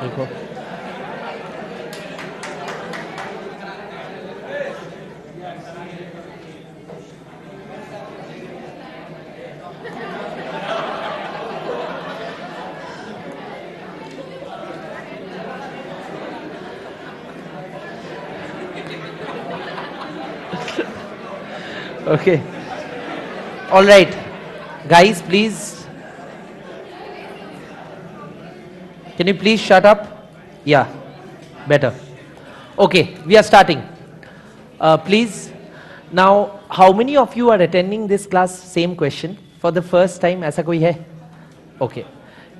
देखो okay, all right guys, please, can you please shut up? Yeah, better. Okay, we are starting. Please, now how many of you are attending this class? Same question for the first time, ऐसा कोई है? Okay,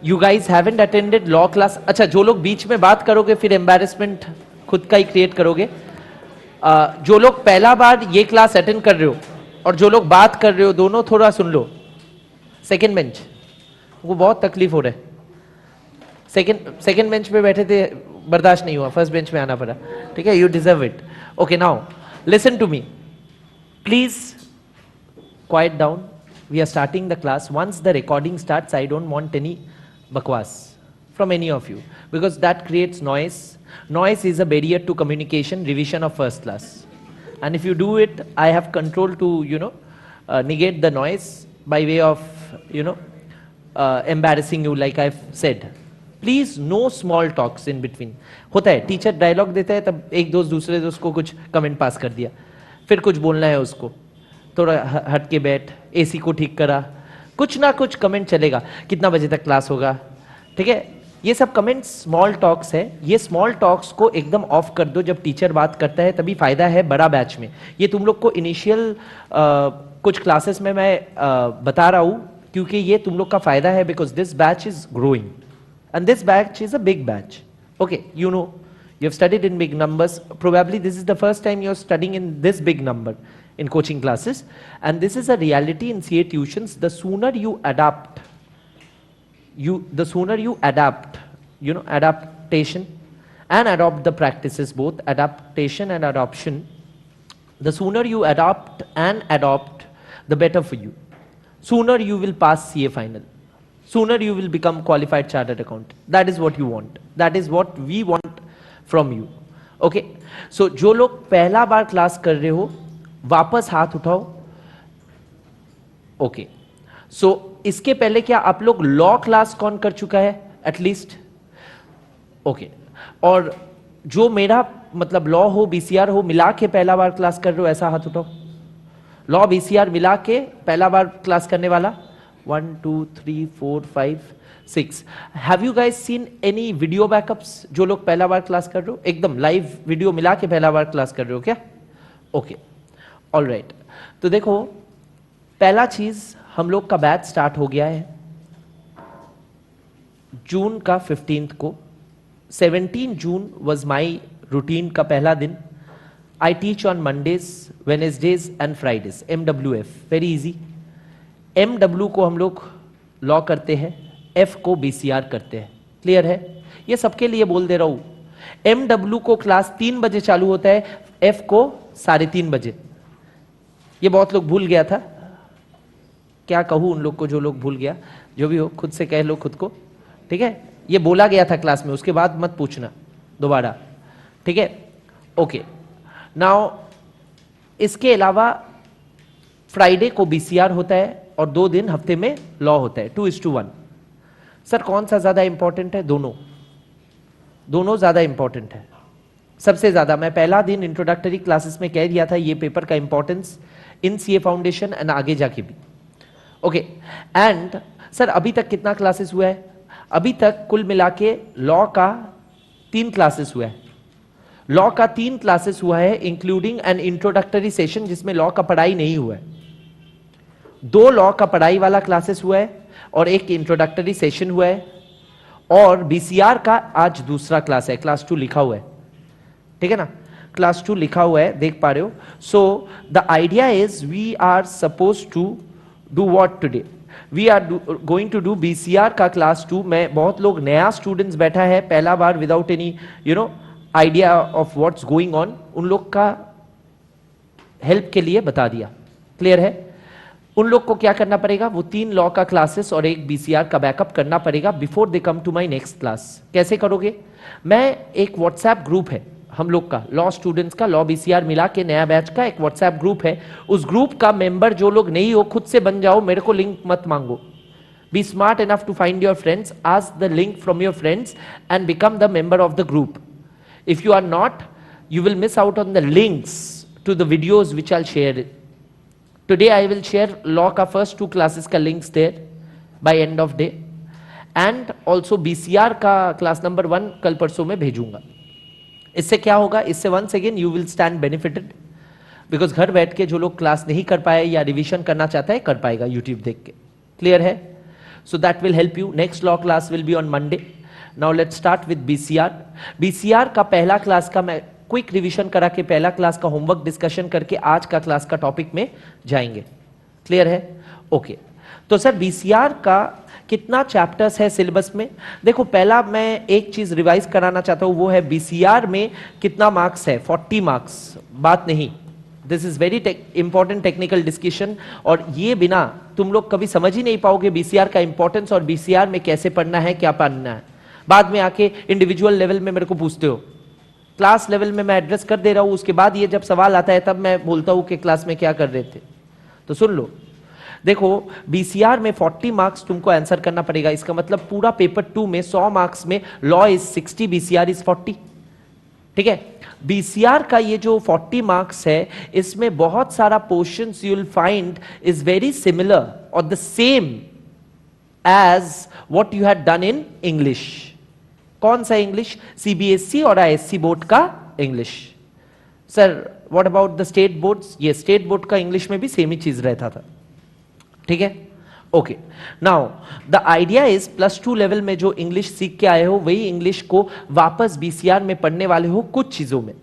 you guys haven't attended law class. अच्छा, जो लोग बीच में बात करोगे फिर embarrassment खुद का ही क्रिएट करोगे. जो लोग पहला बार ये क्लास अटेंड कर रहे हो और जो लोग बात कर रहे हो, दोनों थोड़ा सुन लो. सेकेंड बेंच, वो बहुत तकलीफ हो रहा है. सेकेंड बेंच पे बैठे थे, बर्दाश्त नहीं हुआ, फर्स्ट बेंच में आना पड़ा. ठीक है, you deserve it. Okay, now listen to me please, quite down. We are starting the class. Once the recording starts, I don't want any बकवास from any of you because that creates noise. Noise is a barrier to communication, revision of first class. And if you do it, I have control to, negate the noise by way of, embarrassing you like I've said. Please, no small talks in between. होता है, teacher dialogue देता है तब एक दोस्त दूसरे दोस्त को कुछ कमेंट पास कर दिया, फिर कुछ बोलना है उसको, थोड़ा हट के बैठ, एसी को ठीक करा, कुछ ना कुछ कमेंट चलेगा, कितना बजे तक क्लास होगा. ठीक है, ये सब कमेंट्स स्मॉल टॉक्स है. ये स्मॉल टॉक्स को एकदम ऑफ कर दो जब टीचर बात करता है, तभी फायदा है बड़ा बैच में. ये तुम लोग को इनिशियल कुछ क्लासेस में मैं बता रहा हूं क्योंकि ये तुम लोग का फायदा है, because this batch is growing and this batch is a big batch. Okay, you know, you have studied in big numbers. Probably this is the first time you are studying in this big number in coaching classes, and this is a reality in CA tuitions. The sooner you adapt, adaptation and adopt the practices, both adaptation and adoption. The sooner you adapt and adopt, the better for you. Sooner you will pass CA final. Sooner you will become qualified chartered accountant. That is what you want. That is what we want from you. Okay, so जो लोग पहला बार class कर रहे हो, वापस हाथ उठाओ. Okay, सो इसके पहले क्या आप लोग लॉ क्लास कौन कर चुका है एटलीस्ट? ओके, और जो मेरा मतलब लॉ हो बीसीआर हो मिला के पहला बार क्लास कर रहे हो, ऐसा हाथ उठाओ. लॉ बीसीआर मिला के पहला बार क्लास करने वाला? 1 2 3 4 5 6. Have you guys seen any video backups? जो लोग पहला बार क्लास कर रहे हो, एकदम लाइव वीडियो मिला के पहला बार क्लास कर रहे हो क्या? Okay, all right. तो देखो, पहला चीज, हम लोग का बैच स्टार्ट हो गया है जून का 15th को. 17 जून वॉज माई रूटीन का पहला दिन. I teach on Mondays, Wednesdays and Fridays. MWF, very easy. MW को हम लोग लॉ करते हैं, F को BCR करते हैं. क्लियर है? ये सबके लिए बोल दे रहा हूं. MW को क्लास 3 बजे चालू होता है, F को 3:30 बजे. ये बहुत लोग भूल गया था. क्या कहूं उन लोग को जो लोग भूल गया? जो भी हो, खुद से कह लो खुद को. ठीक है, ये बोला गया था क्लास में, उसके बाद मत पूछना दोबारा. ठीक है, ओके. नाउ इसके अलावा फ्राइडे को BCR होता है और 2 दिन हफ्ते में लॉ होता है, 2:1. सर कौन सा ज्यादा इंपॉर्टेंट है? दोनों ज्यादा इंपॉर्टेंट है. सबसे ज्यादा मैं पहला दिन इंट्रोडक्टरी क्लासेस में कह दिया था ये पेपर का importance in CA foundation and आगे जाके भी. ओके, एंड सर अभी तक कितना क्लासेस हुआ है? अभी तक कुल मिला के लॉ का 3 क्लासेस हुआ है. लॉ का 3 क्लासेस हुआ है, इंक्लूडिंग एन इंट्रोडक्टरी सेशन जिसमें लॉ का पढ़ाई नहीं हुआ है. 2 लॉ का पढ़ाई वाला क्लासेस हुआ है और 1 इंट्रोडक्टरी सेशन हुआ है. और BCR का आज दूसरा क्लास है, क्लास 2 लिखा हुआ है. ठीक है ना, क्लास 2 लिखा हुआ है, देख पा रहे हो. So the idea is we are suppose to do what today. We are going to do BCR का क्लास 2 में. बहुत लोग नया स्टूडेंट्स बैठा है पहला बार, without any idea of what's going on. उन लोग का हेल्प के लिए बता दिया. क्लियर है? उन लोग को क्या करना पड़ेगा, वो 3 लॉ का क्लासेस और एक बीसीआर का बैकअप करना पड़ेगा before they come to my next class. कैसे करोगे, मैं एक व्हाट्सएप ग्रुप है हम लोग का, लॉ स्टूडेंट्स का, लॉ बीसीआर मिला के नया बैच का एक व्हाट्सएप ग्रुप है। उस ग्रुप का मेंबर जो लोग नहीं हो खुद से बन जाओ, मेरे को लिंक मत मांगो। Be smart enough to find your friends, ask the link from your friends and become the member of the group. If you are not, you will miss out on the links to the videos which I'll share it. Today I will share law ka first 2 classes ka links there by end of day, and also BCR का class number 1 कल परसों में भेजूंगा। इससे क्या होगा, इससे once again you will stand benefited, because घर बैठ के जो लोग क्लास नहीं कर पाए या रिविजन करना चाहता है कर पाएगा यूट्यूब देख के। क्लियर है? So that will help you. Next law class will be on Monday. Now let's start with BCR. BCR का पहला क्लास का मैं क्विक रिवीजन करा के पहला क्लास का होमवर्क डिस्कशन करके आज का क्लास का टॉपिक में जाएंगे। क्लियर है? ओके। तो सर बीसीआर का कितना चैप्टर्स है सिलेबस में? देखो पहला मैं एक चीज रिवाइज कराना चाहता हूं, वो है बीसीआर में कितना मार्क्स है। 40 मार्क्स, बात नहीं। This is very important technical discussion, और ये बिना तुम लोग कभी समझ ही नहीं पाओगे बीसीआर का इंपॉर्टेंस और बीसीआर में कैसे पढ़ना है, क्या पढ़ना है। बाद में आके इंडिविजुअल लेवल में मेरे को पूछते हो, क्लास लेवल में मैं एड्रेस कर दे रहा हूं, उसके बाद ये जब सवाल आता है तब मैं बोलता हूं कि क्लास में क्या कर रहे थे। तो सुन लो, देखो बीसीआर में 40 मार्क्स तुमको आंसर करना पड़ेगा। इसका मतलब पूरा पेपर 2 में 100 मार्क्स में लॉ इज 60, बीसीआर इज 40। ठीक है? बीसीआर का ये जो 40 मार्क्स है, इसमें बहुत सारा portions you will find is very similar और the same as what you had done in English. कौन सा इंग्लिश? सीबीएसई और आईएससी बोर्ड का English. Sir what about the state boards? ये स्टेट बोर्ड का इंग्लिश में भी सेम ही चीज रहता था। ठीक है? Okay. Now the idea is +2 level में जो इंग्लिश सीख के आए हो वही इंग्लिश को वापस बीसीआर में पढ़ने वाले हो कुछ चीजों में,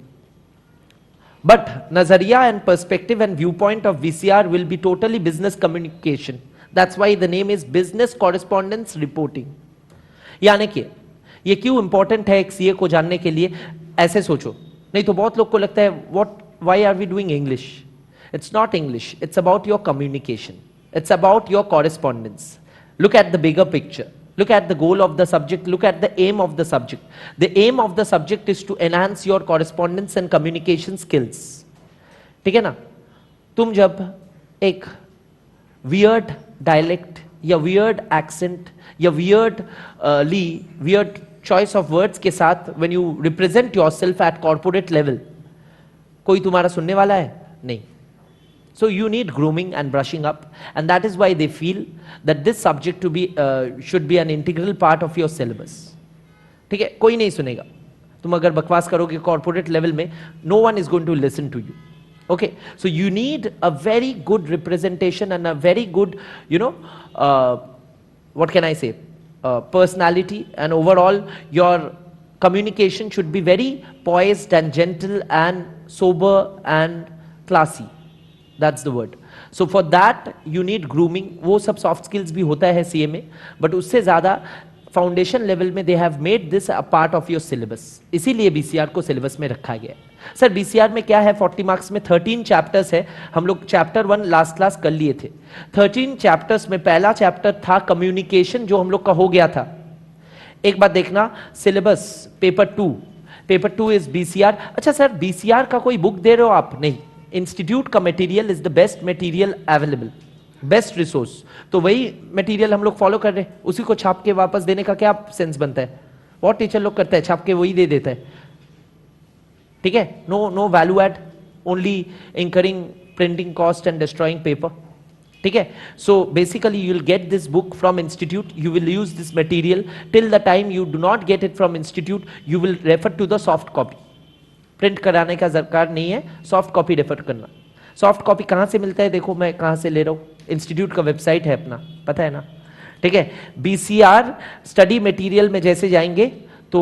बट नजरिया and perspective and view point of BCR will be totally business communication. That's why the name is business correspondence reporting. यानी कि ये क्यों इंपॉर्टेंट है एक सीए को जानने के लिए, ऐसे सोचो। नहीं तो बहुत लोग को लगता है why are we doing English? It's not English, it's about your communication, it's about your correspondence. Look at the bigger picture, look at the goal of the subject, look at the aim of the subject. The aim of the subject is to enhance your correspondence and communication skills. ठीक है ना? तुम जब एक weird dialect या weird accent या weird choice of words के साथ when you represent yourself at corporate level, कोई तुम्हारा सुनने वाला है? नहीं. So you need grooming and brushing up, and that is why they feel that this subject to be should be an integral part of your syllabus. ठीक है? कोई नहीं सुनेगा तुम अगर बकवास करोगे corporate level में, no one is going to listen to you. Okay, so you need a very good representation and a very good, what can I say, personality, and overall your communication should be very poised and gentle and sober and classy. That's the word. So for that you need grooming. वो सब soft skills भी होता है CA में, but उससे ज़्यादा foundation level में they have made this a part of your syllabus. इसीलिए BCR को सिलेबस में रखा गया है। सर BCR में क्या है? 40 मार्क्स में 13 चैप्टर्स है। हम लोग चैप्टर 1 लास्ट क्लास कर लिए थे। 13 चैप्टर्स में पहला चैप्टर था कम्युनिकेशन, जो हम लोग का हो गया था। एक बात देखना, सिलेबस पेपर 2 इज BCR। अच्छा सर BCR का कोई बुक दे रहे हो आप? नहीं, इंस्टीट्यूट का material is the best material available, best resource. तो वही मटेरियल हम लोग फॉलो कर रहे हैं, उसी को छाप के वापस देने का क्या सेंस बनता है? बहुत टीचर लोग करता है, छाप के वही दे देता है। ठीक है? No value add, only inking printing cost and destroying paper. ठीक है? So basically you will get this book from institute, you will use this material till the time you do not get it from institute, you will refer to the soft copy. Print कराने का दरकार नहीं है, soft copy refer करना। Soft copy कहां से मिलता है? देखो मैं कहां से ले रहा हूं, इंस्टीट्यूट का वेबसाइट है अपना, पता है ना? ठीक है? बीसीआर स्टडी मटेरियल में जैसे जाएंगे तो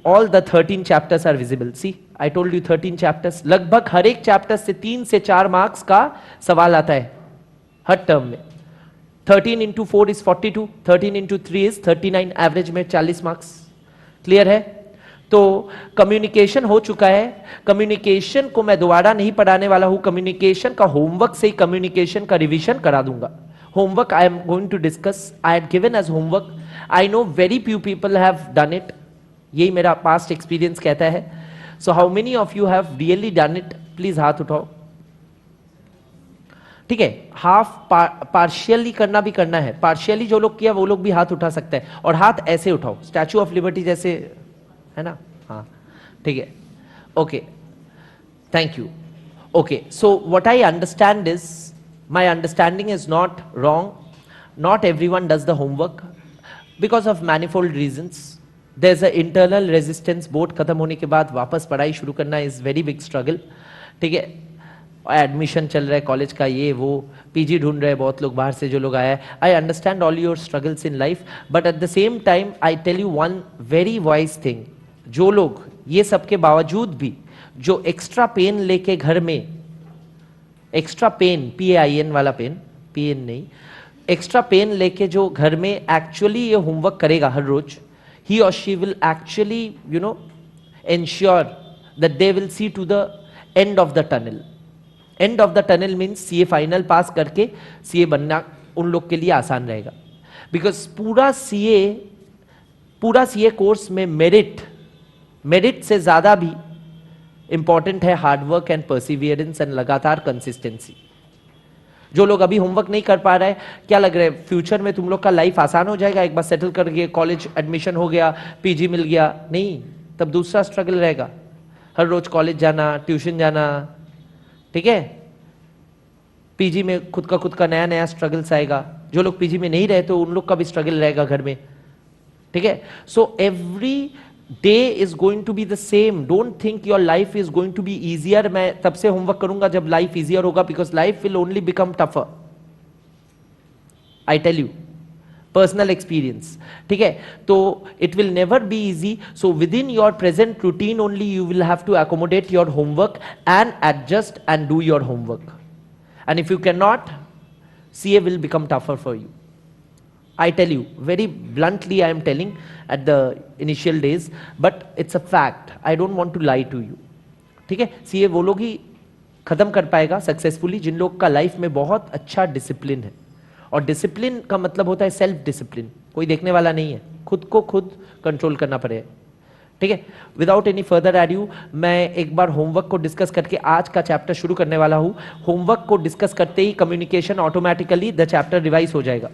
all the 13 chapters are visible. See I told you 13 chapters. लगभग हर एक चैप्टर से 3 से 4 मार्क्स का सवाल आता है हर टर्म में। 13 into 4 is 42, 13 into 3 is 39, average में 40 मार्क्स। क्लियर है? तो कम्युनिकेशन हो चुका है, कम्युनिकेशन को मैं दोबारा नहीं पढ़ाने वाला हूं, कम्युनिकेशन का होमवर्क से ही कम्युनिकेशन का रिवीजन करा दूंगा. Homework I am going to discuss, I had given as homework. I know very few people have done it, यही मेरा पास्ट एक्सपीरियंस कहता है. So how many of you have really done it? Please हाथ उठाओ. ठीक है, half partially करना भी करना है. पार्शियली जो लोग किया वो लोग भी हाथ उठा सकते हैं, और हाथ ऐसे उठाओ स्टैचू ऑफ लिबर्टी जैसे, है ना? हाँ ठीक है. Okay, thank you. Okay, so what I understand is, my understanding is not wrong. Not everyone does the homework because of manifold reasons. There is a internal resistance. Board खत्म होने के बाद वापस पढ़ाई शुरू करना इज वेरी बिग स्ट्रगल. ठीक है, एडमिशन चल रहा है कॉलेज का, ये वो, पीजी ढूंढ रहे हैं बहुत लोग बाहर से जो लोग आए. I understand all your struggles in life, but at the same time I tell you one very wise thing. जो लोग ये सब के बावजूद भी जो एक्स्ट्रा पेन लेके घर में, एक्स्ट्रा पेन, PAIN वाला पेन, PN नहीं, एक्स्ट्रा पेन लेके जो घर में एक्चुअली ये होमवर्क करेगा हर रोज, he or she will actually, you know, ensure that they will see to the end of the tunnel. End of the tunnel means CA final pass करके CA बनना उन लोग के लिए आसान रहेगा. बिकॉज पूरा CA कोर्स में मेरिट से ज्यादा भी इंपॉर्टेंट है हार्डवर्क एंड परसिवियरेंस एंड लगातार कंसिस्टेंसी. जो लोग अभी होमवर्क नहीं कर पा रहे हैं, क्या लग रहा है फ्यूचर में तुम लोग का लाइफ आसान हो जाएगा? एक बार सेटल कर गए, कॉलेज एडमिशन हो गया, PG मिल गया? नहीं, तब दूसरा स्ट्रगल रहेगा. हर रोज कॉलेज जाना, ट्यूशन जाना. ठीक है, PG में खुद का नया स्ट्रगल्स आएगा. जो लोग PG में नहीं रहे तो उन लोग का भी स्ट्रगल रहेगा घर में. ठीक है, so every day is going to be the same. Don't think your life is going to be easier. मैं तब से होमवर्क करूंगा जब लाइफ इजियर होगा, because life will only become tougher. I tell you, personal experience. ठीक है, तो it will never be easy. So within your present routine only you will have to accommodate your homework and adjust and do your homework. And if you can not, CA will become tougher for you. I tell you, very bluntly I am telling at the initial days, but it's a fact. I don't want to lie to you. ठीक है, CA वो लोग ही खत्म कर पाएगा successfully जिन लोग का life में बहुत अच्छा डिसिप्लिन है. और डिसिप्लिन का मतलब होता है सेल्फ डिसिप्लिन. कोई देखने वाला नहीं है, खुद को खुद कंट्रोल करना पड़ेगा. ठीक है, विदाउट एनी फर्दर एड्यू मैं एक बार होमवर्क को डिस्कस करके आज का चैप्टर शुरू करने वाला हूं. होमवर्क को डिस्कस करते ही communication automatically the chapter revise हो जाएगा.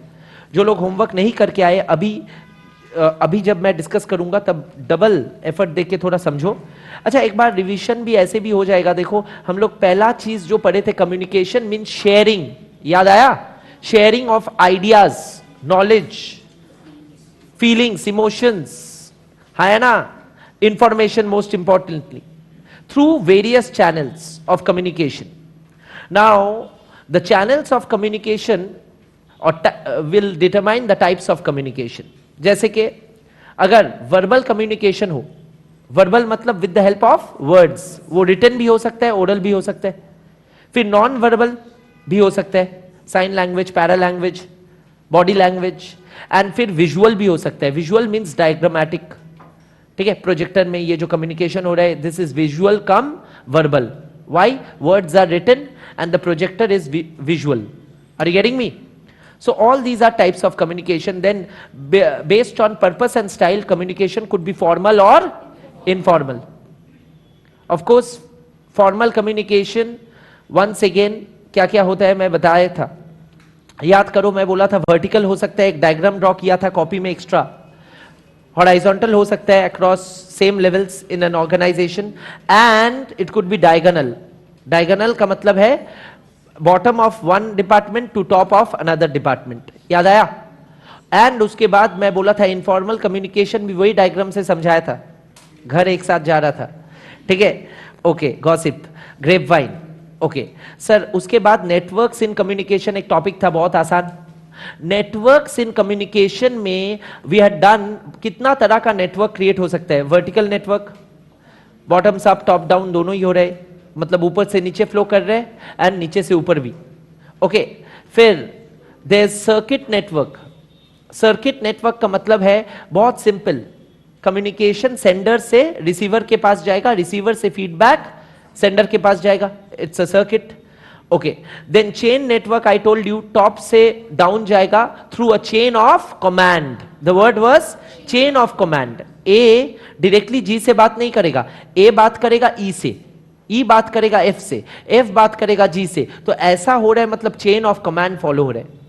जो लोग होमवर्क नहीं करके आए, अभी जब मैं डिस्कस करूंगा तब डबल एफर्ट देके थोड़ा समझो. अच्छा, एक बार रिवीजन भी ऐसे भी हो जाएगा. देखो, हम लोग पहला चीज जो पढ़े थे, कम्युनिकेशन मीन शेयरिंग. याद आया? Sharing of ideas, knowledge, feelings, emotions, है ना? Information most importantly through various channels of communication. Now the channels of communication will determine the types of communication. जैसे कि अगर verbal communication हो, verbal मतलब with the help of words, वो written भी हो सकता है, oral भी हो सकता है. फिर non verbal भी हो सकता है, sign language, para language, body language, and फिर visual भी हो सकता है. visual means diagrammatic. ठीक है, प्रोजेक्टर में ये जो कम्युनिकेशन हो रहा है, this is visual cum verbal. Why? Words are written and the projector is visual. Are you getting me? So all these are types of communication. Then based on purpose and style, communication could be formal और informal. Of course formal communication, once again क्या क्या होता है मैं बताया था, याद करो. मैं बोला था वर्टिकल हो सकता है, एक डायग्राम ड्रॉ किया था कॉपी में एक्स्ट्रा. हॉराइजॉन्टल हो सकता है across same levels in an organisation, and it could be diagonal. Diagonal का मतलब है bottom of one department to top of another department. याद आया? एंड उसके बाद मैं बोला था इनफॉर्मल कम्युनिकेशन भी वही डायग्राम से समझाया था. घर एक साथ जा रहा था. ठीक है, okay. Gossip, grapevine. Okay sir, उसके बाद नेटवर्क्स इन कम्युनिकेशन एक टॉपिक था बहुत आसान. नेटवर्क्स इन कम्युनिकेशन में वी हैड डन, कितना तरह का नेटवर्क क्रिएट हो सकता है. Vertical network, bottoms up, top down दोनों ही हो रहे, मतलब ऊपर से नीचे फ्लो कर रहे हैं एंड नीचे से ऊपर भी. ओके, फिर there is circuit network. Circuit network का मतलब है बहुत सिंपल, कम्युनिकेशन सेंडर से रिसीवर के पास जाएगा, रिसीवर से फीडबैक सेंडर के पास जाएगा, it's a circuit. Okay, then chain network I told you top से डाउन जाएगा through a chain of command. The word was chain of command. A directly G से बात नहीं करेगा, ए बात करेगा ई से, ई बात करेगा एफ से, एफ बात करेगा जी से. तो ऐसा हो रहा है, मतलब चेन ऑफ कमांड फॉलो हो रहा है.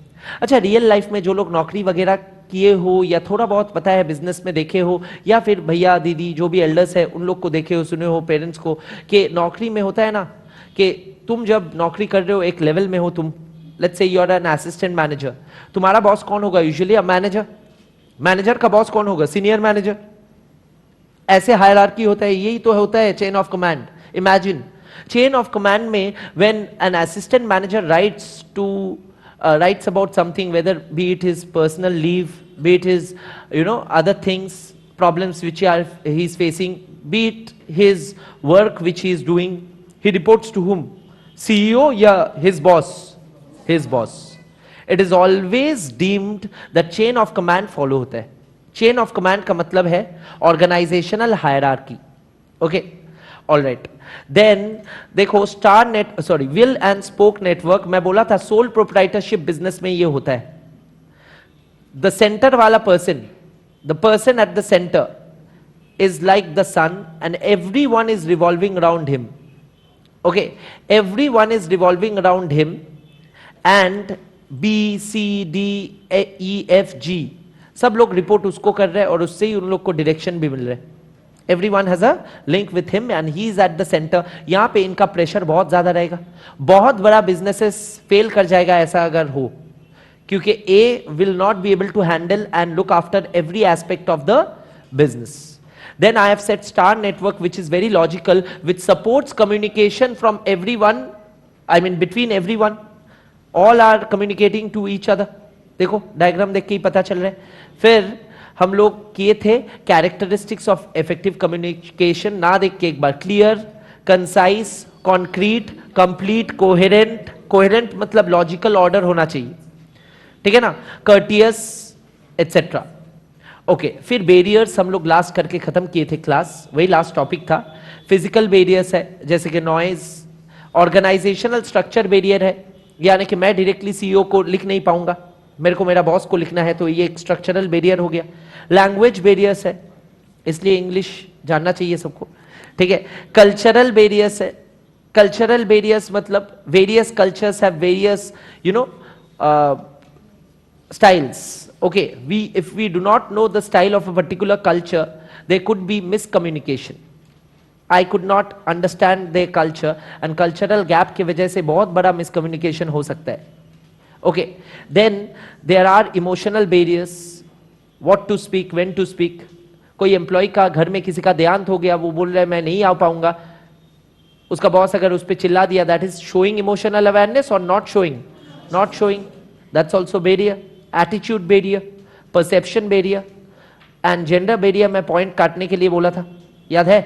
अच्छा, रियल लाइफ में जो लोग नौकरी वगैरह किए हो या थोड़ा बहुत पता है बिजनेस में देखे हो, या फिर भैया दीदी जो भी एल्डर्स है उन लोग को देखे हो, सुने हो, पेरेंट्स को, कि नौकरी में होता है ना कि तुम जब नौकरी कर रहे हो एक लेवल में हो, तुम let's say you are an assistant manager, तुम्हारा बॉस कौन होगा? Usually a manager. मैनेजर का बॉस कौन होगा? Senior manager. ऐसे हायरार्की होता है, यही तो होता है chain of command. Imagine chain of command में when an assistant manager writes about something, whether be it his personal leave, be it his other things, problems which he is facing, be it his work which he is doing, he reports to whom? CEO या his boss? His boss. It is always deemed that chain of command follow होता है. chain of command का मतलब है organizational hierarchy. okay, all right. Then देखो star net sorry wheel and spoke network, मैं बोला था सोल प्रोप्राइटरशिप बिजनेस में ये होता है. द सेंटर वाला person, the person at the centre is like the sun and everyone is revolving around him. okay, everyone is revolving around him and B C D E F G सब लोग report उसको कर रहे हैं और उससे ही उन लोग को डायरेक्शन भी मिल रहा है. Everyone has a link with him and he is at the center. यहां पे इनका प्रेशर बहुत ज्यादा रहेगा. बहुत बड़ा बिजनेसेस फेल कर जाएगा ऐसा अगर हो, क्योंकि A will not be able to handle and look after every aspect of the business. Then I have said star network, which is very logical, which supports communication from everyone, I mean between everyone. All are communicating to each other. देखो diagram देख के ही पता चल रहा है. फिर हम लोग किए थे कैरेक्टरिस्टिक्स ऑफ इफेक्टिव कम्युनिकेशन, ना देख के एक बार. Clear, concise, concrete, complete, coherent. Coherent मतलब लॉजिकल ऑर्डर होना चाहिए, ठीक है ना. Courteous etcetera. ओके, फिर बेरियर्स हम लोग लास्ट करके खत्म किए थे क्लास, वही लास्ट टॉपिक था. फिजिकल बेरियर्स है जैसे कि नॉइज. ऑर्गेनाइजेशनल स्ट्रक्चर बेरियर है, यानी कि मैं डायरेक्टली सीईओ को लिख नहीं पाऊंगा, मेरे को मेरा बॉस को लिखना है, तो ये एक स्ट्रक्चरल बेरियर हो गया. लैंग्वेज बेरियर्स है, इसलिए इंग्लिश जानना चाहिए सबको, ठीक है. कल्चरल बेरियर्स है. कल्चरल बेरियर्स मतलब various cultures have various styles. okay, if we do not know the style of a particular culture, there could be miscommunication. I could not understand their culture and cultural gap की वजह से बहुत बड़ा miscommunication हो सकता है. okay, then there are emotional barriers. what to speak, when to speak. कोई employ का घर में किसी का देहांत हो गया, वो बोल रहा है मैं नहीं आ पाऊंगा, उसका बॉस अगर उस पर चिल्ला दिया, that is showing emotional awareness और not showing? Not showing, that's also barrier. Attitude barrier, perception barrier and gender barrier मैं पॉइंट काटने के लिए बोला था, याद है.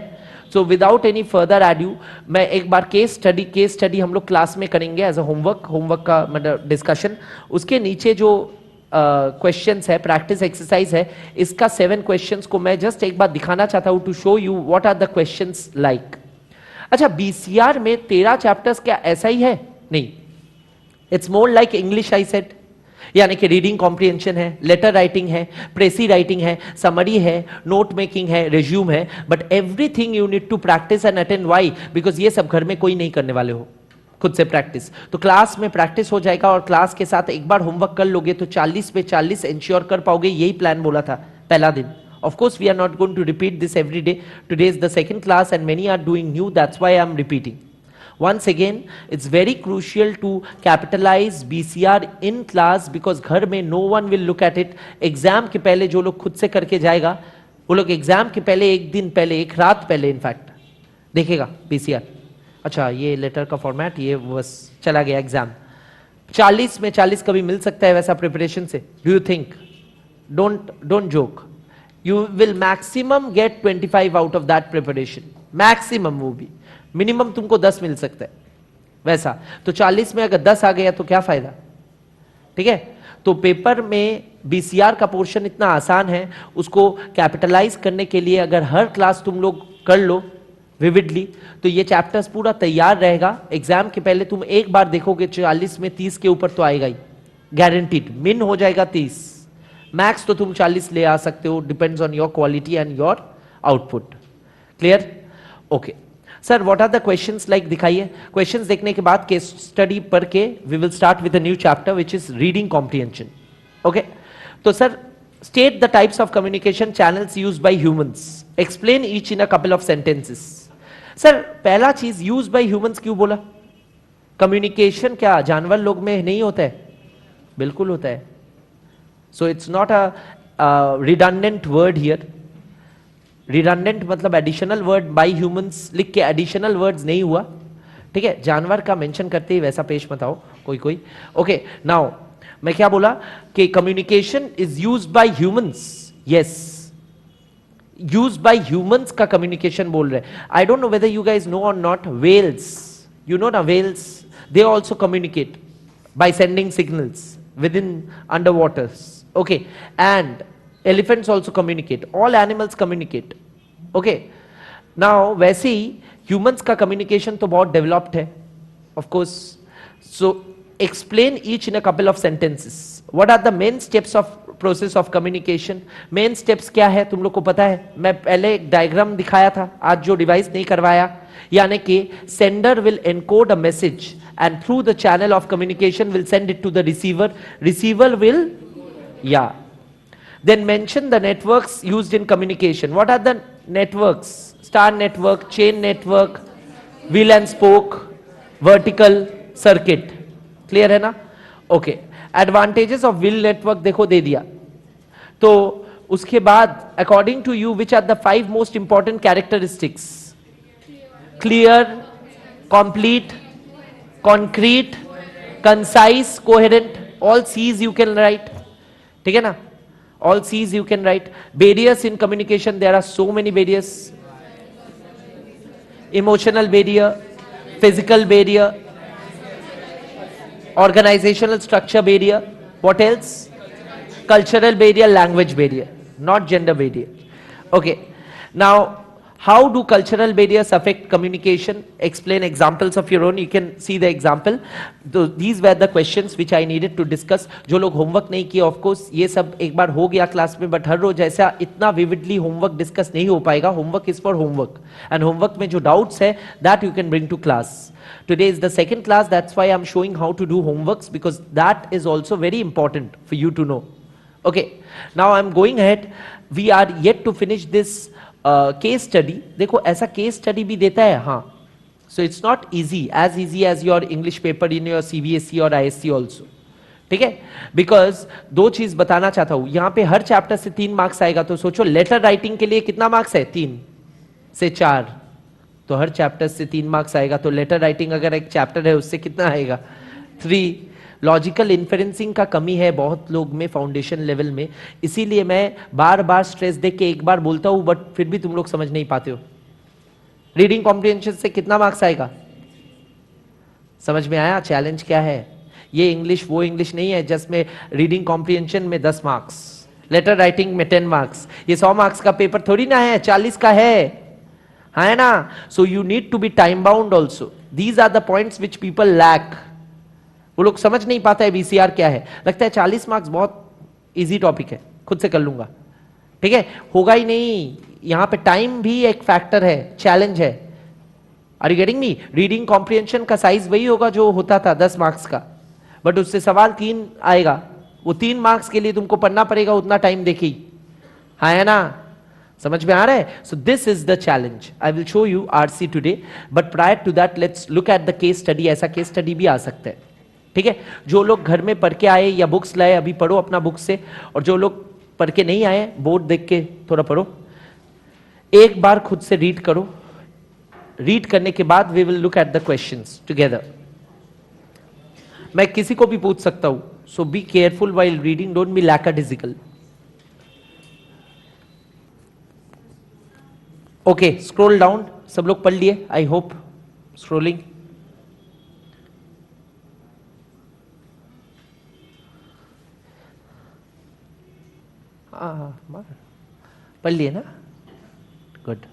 So without any further adieu मैं एक बार केस स्टडी हम लोग क्लास में करेंगे एज अ होमवर्क का मतलब डिस्कशन. उसके नीचे जो क्वेश्चंस है, प्रैक्टिस एक्सरसाइज है, इसका 7 क्वेश्चंस को मैं जस्ट एक बार दिखाना चाहता हूं to show you what are the questions like. अच्छा, बीसीआर में 13 चैप्टर्स क्या ऐसा ही है? नहीं, it's more like English I said, यानी कि रीडिंग कॉम्प्रिहेंशन है, लेटर राइटिंग है, प्रेसी राइटिंग है, समरी है, नोट मेकिंग है, रिज्यूम है, but everything you need to practise and attend. Why? Because ये सब घर में कोई नहीं करने वाले हो, खुद से प्रैक्टिस. तो क्लास में प्रैक्टिस हो जाएगा और क्लास के साथ एक बार होमवर्क कर लोगे तो 40 पे 40 इंश्योर कर पाओगे. यही प्लान बोला था पहला दिन. Of course, we are not going to repeat this every day. Today is the second class and many are doing new. That's why I am repeating. Once again, it's very crucial to capitalize BCR in class because घर में no one will look at it. Exam के पहले जो लोग खुद से करके जाएगा, वो लोग एग्जाम के पहले एक दिन पहले, एक रात पहले इनफैक्ट देखेगा BCR. अच्छा, ये लेटर का फॉर्मेट, ये बस चला गया एग्जाम. 40 में 40 कभी मिल सकता है वैसा प्रिपरेशन से? Do you think? Don't joke. You will maximum get 25 out of that preparation. Maximum वो भी. Minimum तुमको 10 मिल सकता है वैसा. तो 40 में अगर 10 आ गया तो क्या फायदा? ठीक है. तो पेपर में बीसीआर का पोर्शन इतना आसान है, उसको कैपिटलाइज करने के लिए अगर हर क्लास तुम लोग कर लो विविडली, तो ये चैप्टर्स पूरा तैयार रहेगा। एग्जाम के पहले तुम एक बार देखोगे 40 में 30 के ऊपर तो आएगा ही, गारंटीड। मिन हो जाएगा 30, मैक्स तो तुम 40 ले आ सकते हो, depends on your quality and your output. Clear? Okay sir, what are the questions like? दिखाइए। क्वेश्चंस देखने के बाद केस स्टडी पढ़ के we will start with a new chapter which is reading comprehension. Okay, तो sir state the types of communication channels used by humans, explain each in a couple of sentences. Sir पहला चीज used by humans क्यों बोला? Communication क्या जानवर लोग में नहीं होता है? बिल्कुल होता है। So it's not a redundant word here. Redundant मतलब एडिशनल वर्ड बाय ह्यूमंस लिख के एडिशनल वर्ड्स नहीं हुआ, ठीक है? जानवर का मेंशन करते ही वैसा पेश मत आओ कोई कोई। ओके, नाउ मैं क्या बोला कि communication is used by humans. Yes, used by humans का कम्युनिकेशन बोल रहे हैं। I don't know whether you guys know और नॉट, व्हेल्स, यू नो ना, whales they also communicate by sending signals within underwaters. Okay, and elephants also communicate. All animals communicate. Okay, now वैसे ही humans का communication तो बहुत developed है, of course. So explain each in a couple of sentences. What are the main steps of process of communication? Main steps क्या है तुम लोग को पता है? मैं पहले एक डायग्राम दिखाया था, आज जो डिवाइस नहीं करवाया, यानी कि sender will encode a message and through the channel of communication will send it to the receiver. Receiver will, yeah. Then mention the networks used in communication. What are the networks? Star network, chain network, wheel and spoke, vertical circuit. Clear है ना? Okay. Advantages of wheel network देखो दे दिया। तो उसके बाद according to you which are the 5 most important characteristics? Clear, complete, concrete, concise, coherent. All C's you can write. ठीक है ना? All C's you can write. Barriers in communication, there are so many barriers. Emotional barrier, physical barrier, organizational structure barrier. What else? Cultural barrier, language barrier, not gender barrier. Okay, now how do cultural barriers affect communication? Explain examples of your own. You can see the example. These were the questions which I needed to discuss. जो लोग homework नहीं किए, of course ये सब एक बार हो गया class में, बट हर रोज ऐसा इतना विविडली होमवर्क डिस्कस नहीं हो पाएगा. Homework is for homework, and homework में जो डाउट्स है that you can bring to class. Today is the second class, that's why I'm showing how to do homeworks, because that is also very important for you to know. Okay, now I'm going ahead. We are yet to finish this case study. देखो ऐसा case study भी देता है, हाँ. So it's not easy as your English paper in your CBSE और ISC also. ठीक है, because दो चीज बताना चाहता हूं. यहां पे हर चैप्टर से 3 मार्क्स आएगा, तो सोचो लेटर राइटिंग के लिए कितना मार्क्स है? 3 से 4. तो हर चैप्टर से 3 मार्क्स आएगा, तो लेटर राइटिंग अगर एक चैप्टर है उससे कितना आएगा? 3. लॉजिकल इन्फ्रेंसिंग का कमी है बहुत लोग में फाउंडेशन लेवल में, इसीलिए मैं बार बार स्ट्रेस दे के एक बार बोलता हूं, बट फिर भी तुम लोग समझ नहीं पाते हो. रीडिंग कॉम्प्रिहेंशन से कितना मार्क्स आएगा? समझ में आया चैलेंज क्या है? ये इंग्लिश वो इंग्लिश नहीं है जिसमें रीडिंग कॉम्प्रिहेंशन में 10 मार्क्स, लेटर राइटिंग में 10 मार्क्स. ये 100 मार्क्स का पेपर थोड़ी ना है, 40 का है ना. So you need to be time bound also. These are the points which people lack. वो लोग समझ नहीं पाता है बीसीआर क्या है, लगता है 40 मार्क्स बहुत इजी टॉपिक है, खुद से कर लूंगा. ठीक है, होगा ही नहीं. यहां पे टाइम भी एक फैक्टर है, चैलेंज है. Are you getting me? Reading comprehension का साइज वही होगा जो होता था 10 मार्क्स का, बट उससे सवाल 3 आएगा. वो 3 मार्क्स के लिए तुमको पढ़ना पड़ेगा उतना टाइम देखी, हाँ है ना? समझ में आ रहा है? So this is the challenge. I will show you RC today, but prior to that let's look at the case study. ऐसा केस स्टडी भी आ सकता है. ठीक है, जो लोग घर में पढ़ के आए या बुक्स लाए अभी पढ़ो अपना बुक से, और जो लोग पढ़ के नहीं आए बोर्ड देख के थोड़ा पढ़ो. एक बार खुद से रीड करो. रीड करने के बाद we will look at the questions together. मैं किसी को भी पूछ सकता हूं, so be careful while reading, don't be lackadaisical. Okay, scroll down. सब लोग पढ़ लिए आई होप. स्क्रॉलिंग. मार, पढ़ लिए ना? Good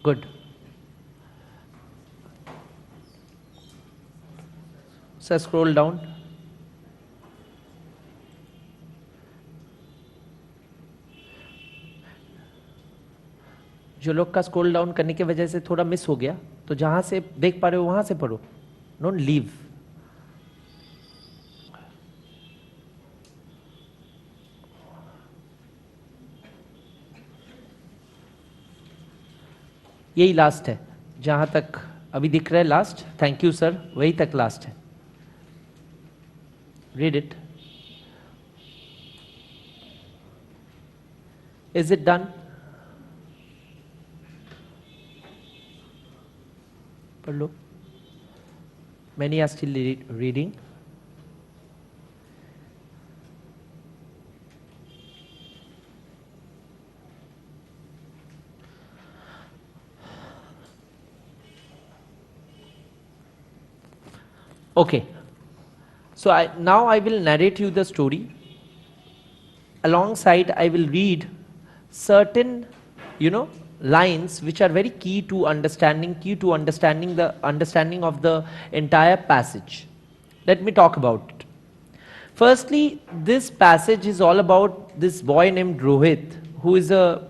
good. Sir scroll down. जो लोग का स्क्रॉल डाउन करने की वजह से थोड़ा मिस हो गया, तो जहां से देख पा रहे हो वहां से पढ़ो, डोंट लीव. यही लास्ट है, जहां तक अभी दिख रहा है लास्ट. थैंक यू सर, वही तक लास्ट है. Read it. Is it done? पढ़ लो. Many are still reading. Okay. So now I will narrate you the story. Alongside, I will read certain, lines which are very key to understanding the understanding of the entire passage. Let me talk about it. Firstly, this passage is all about this boy named Rohit, who is a,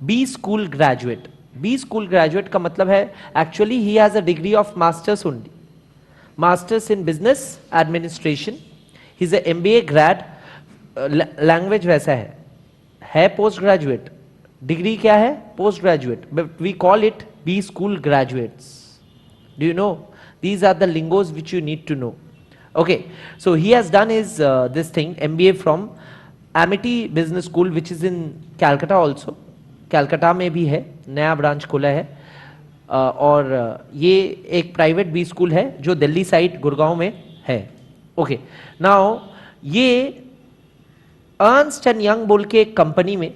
B school graduate. B school graduate का मतलब है, actually he has a degree of masters only. Masters in business administration. He's a MBA grad. Language वैसा है post graduate. Degree क्या है? Post graduate. But we call it B school graduates. Do you know? These are the lingos which you need to know. Okay, so he has done his this thing, MBA from Amity Business School, which is in Calcutta also. Calcutta में भी है, नया branch खोला है. और ये एक private B school है जो दिल्ली साइड गुड़गांव में है. ओके, नाउ ये अर्नस्ट एंड यंग बोल के एक कंपनी में,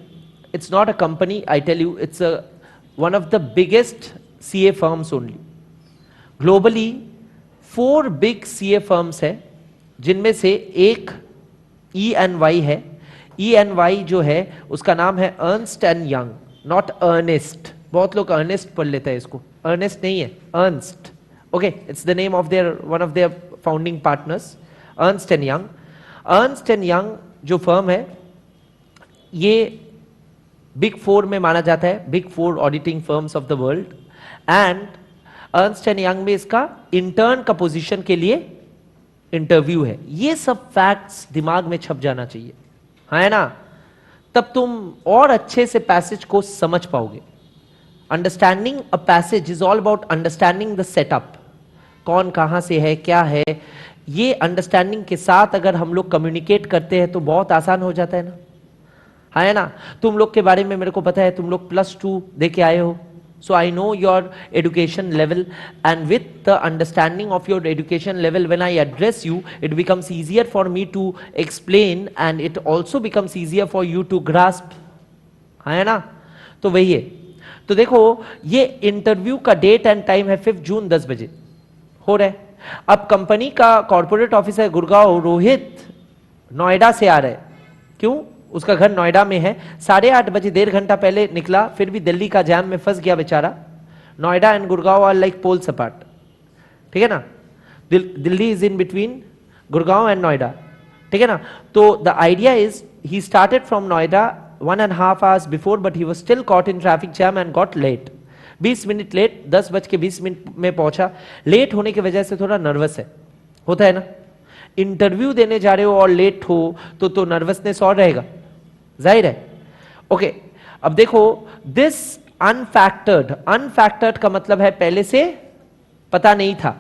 it's not a company, I tell you, it's one of the biggest CA firms only globally. 4 big CA firms है, जिनमें से एक EY है. EY जो है उसका नाम है Ernst and Young, not Ernest. बहुत लोग अर्नेस्ट पढ़ लेते हैं इसको, अर्नेस्ट नहीं है, Ernst. Okay, it's the name of their one of their founding partners, Ernst and young. Ernst and young जो फर्म है, ये बिग 4 में माना जाता है, big 4 auditing firms of the world. And Ernst and young में इसका इंटर्न का पोजीशन के लिए इंटरव्यू है. ये सब फैक्ट्स दिमाग में छप जाना चाहिए, है ना? तब तुम और अच्छे से पैसेज को समझ पाओगे. Understanding a passage is all about understanding the setup. कौन कहां से है, क्या है, ये अंडरस्टैंडिंग के साथ अगर हम लोग कम्युनिकेट करते हैं तो बहुत आसान हो जाता है ना, है ना? तुम लोग के बारे में मेरे को पता है, तुम लोग +2 दे के आए हो. So I know your education level, and with the understanding of your education level, when I address you, it becomes easier for me to explain, and it also becomes easier for you to grasp, है ना? तो वही है. तो देखो, ये interview का date and time है 5 जून 10 बजे हो रहा है. अब कंपनी का कॉर्पोरेट ऑफिसर गुड़गांव, रोहित नोएडा से आ रहा है. क्यों? उसका घर नोएडा में है. 8:30 बजे, 1.5 घंटा पहले निकला, फिर भी दिल्ली का जैम में फंस गया बेचारा. Noida and Gurgaon are like poles apart, ठीक है ना? Delhi is in between Gurgaon and Noida, ठीक है ना? तो the idea is he started from Noida 1.5 hours before, but he was still caught in traffic jam and got late. 20 minute late, 10:20 में पहुंचा. लेट होने की वजह से थोड़ा नर्वस है, होता है ना? इंटरव्यू देने जा रहे हो और लेट हो तो नर्वसनेस और रहेगा, जाहिर है. ओके, अब देखो, दिस अनफैक्टर्ड का मतलब है पहले से पता नहीं था,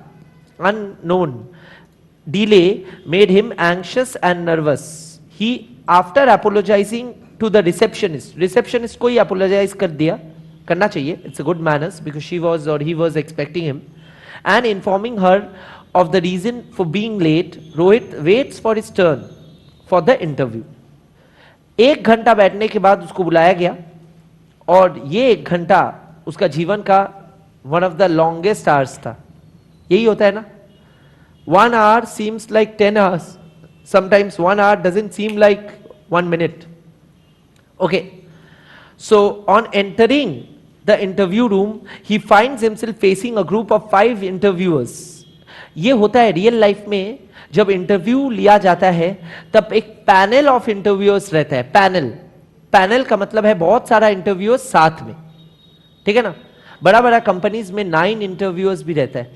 unknown. Delay made him anxious and nervous. He after apologising to the receptionist को ही अपोलोजाइज कर दिया, करना चाहिए, it's a good manners, because she was और he was expecting him, and informing her of the reason for being late, Rohit waits for his turn for the interview. 1 घंटा बैठने के बाद उसको बुलाया गया, और ये 1 घंटा उसका जीवन का one of the longest hours था. यही होता है ना? 1 hour seems like 10 hours. Sometimes 1 hour doesn't seem like 1 minute. Okay. So on entering the interview room, he finds himself facing a group of 5 interviewers. ये होता है रियल लाइफ में, जब इंटरव्यू लिया जाता है तब एक पैनल ऑफ इंटरव्यूअर्स रहता है. पैनल का मतलब है बहुत सारा इंटरव्यूअर्स साथ में, ठीक है ना. बड़ा बड़ा कंपनीज में 9 इंटरव्यूअर्स भी रहता है,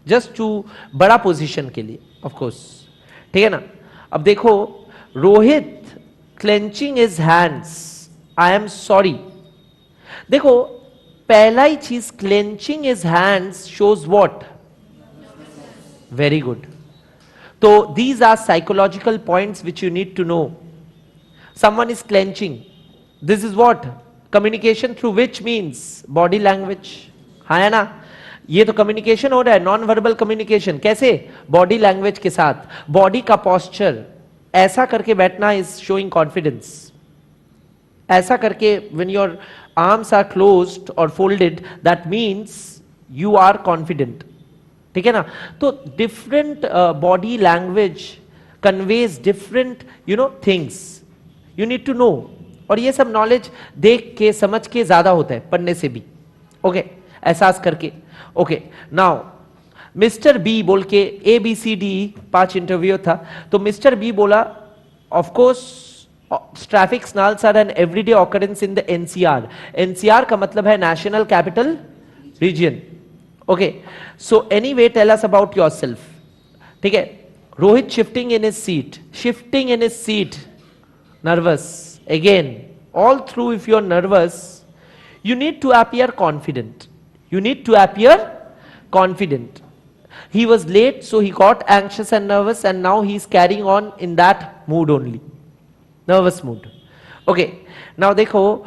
जस्ट टू बड़ा पोजीशन के लिए, ऑफ कोर्स, ठीक है ना. अब देखो, Rohit clenching his hands, I am sorry. देखो, पहला ही चीज, clenching his hands shows what? Very good. तो these are psychological points which you need to know. Someone is clenching. This is what? Communication through which means? Body language. हाँ है ना? ये तो communication हो रहा है, नॉन वर्बल कम्युनिकेशन. कैसे? बॉडी लैंग्वेज के साथ. बॉडी का पोस्चर, ऐसा करके बैठना इज शोइंग कॉन्फिडेंस. ऐसा करके when your arms are closed or folded, that means you are confident. ठीक है ना. तो different body language conveys different things, you need to know. और ये सब नॉलेज देख के समझ के ज्यादा होता है, पढ़ने से भी. ओके, एहसास करके. ओके, नाउ मिस्टर बी बोल के ABCD 5 इंटरव्यू था. तो मिस्टर बी बोला, of course traffic signals are an everyday occurrence in the NCR. NCR का मतलब है national capital region. Okay, so anyway, tell us about yourself. ठीक है. Rohit shifting in his seat, nervous. Again, all through, if you're nervous, you need to appear confident. He was late, so he got anxious and nervous, and now he's carrying on in that mood only, nervous mood. Okay, now देखो,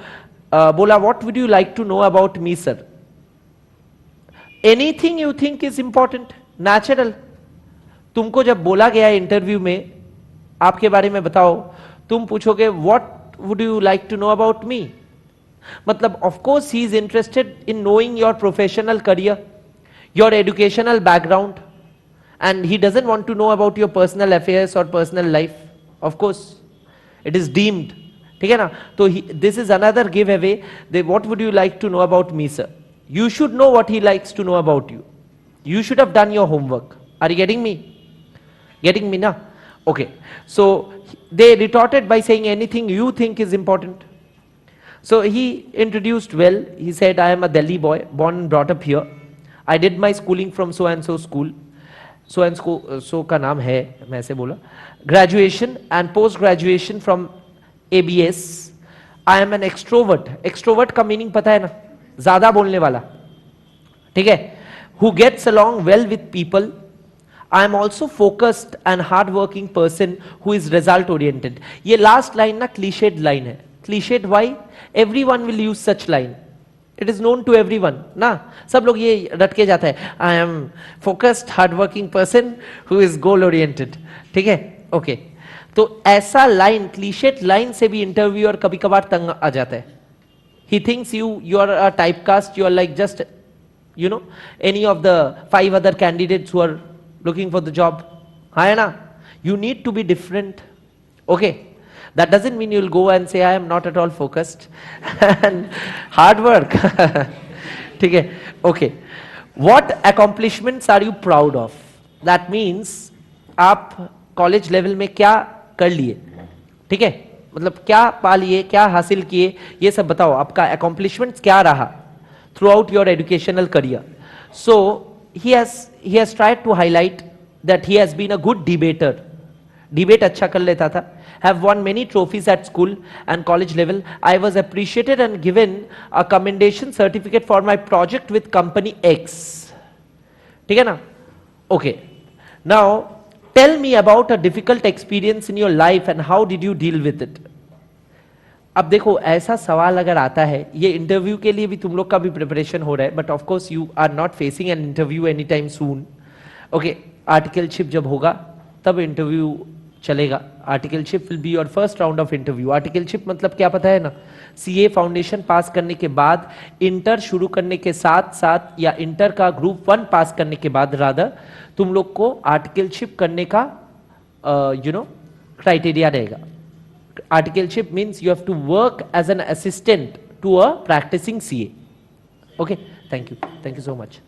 बोला, what would you like to know about me, sir? Anything you think is important, natural. तुमको जब बोला गया interview में, आपके बारे में बताओ, तुम पूछोगे what would you like to know about me? मतलब of course he is interested in knowing your professional career, your educational background, and he doesn't want to know about your personal affairs or personal life. Of course, it is deemed. ठीक है ना. तो this is another giveaway. What would you like to know about me, sir? You should know what he likes to know about you. You should have done your homework. Are you getting me? Getting me, na? Okay. So they retorted by saying anything you think is important. So he introduced well. He said, I am a Delhi boy, born and brought up here. I did my schooling from so and so school. So and so का नाम है, मैं ऐसे बोला. Graduation and post graduation from ABS. I am an extrovert. Extrovert का meaning पता है ना? ज्यादा बोलने वाला, ठीक है. Who gets along well with people. I am also focused and hard working person who is result oriented. ये लास्ट लाइन ना cliched लाइन है. Cliched why? Everyone will use such line. It is known to everyone ना. सब लोग ये रट के जाता है, I am focused hard working person who is goal oriented. ठीक है. ओके, तो ऐसा लाइन, cliched लाइन से भी इंटरव्यूअर कभी कभार तंग आ जाता है. He thinks you are a typecast, you are like just, any of the 5 other candidates who are looking for the job. है ना? You need to be different. Okay. That doesn't mean you'll go and say, I am not at all focused and hard work. ठीक है. Okay. What accomplishments are you proud of? That means आप college level में क्या कर लिए, ठीक है. मतलब क्या पा लिए, क्या हासिल किए, ये सब बताओ. आपका अकॉम्प्लिशमेंट्स क्या रहा throughout your educational career. So he has tried to highlight that he has been a good debater. Debate अच्छा कर लेता था. Have won many trophies at school and college level. I was appreciated and given a commendation certificate for my project with company X. ठीक है ना. Okay, now tell me about a difficult experience in your life and how did you deal with it. अब देखो, ऐसा सवाल अगर आता है, ये इंटरव्यू के लिए भी तुम लोग का भी प्रिपरेशन हो रहा है, but of course you are not facing an interview any time soon. Okay, articleship जब होगा तब इंटरव्यू चलेगा. Articleship will be your first round of interview. Articleship मतलब क्या पता है ना? CA फाउंडेशन पास करने के बाद, इंटर शुरू करने के साथ साथ, या इंटर का ग्रुप 1 पास करने के बाद रादर, तुम लोग को आर्टिकलशिप करने का क्राइटेरिया रहेगा. Articleship means you have to work as an assistant to a practicing CA. Okay, thank you so much.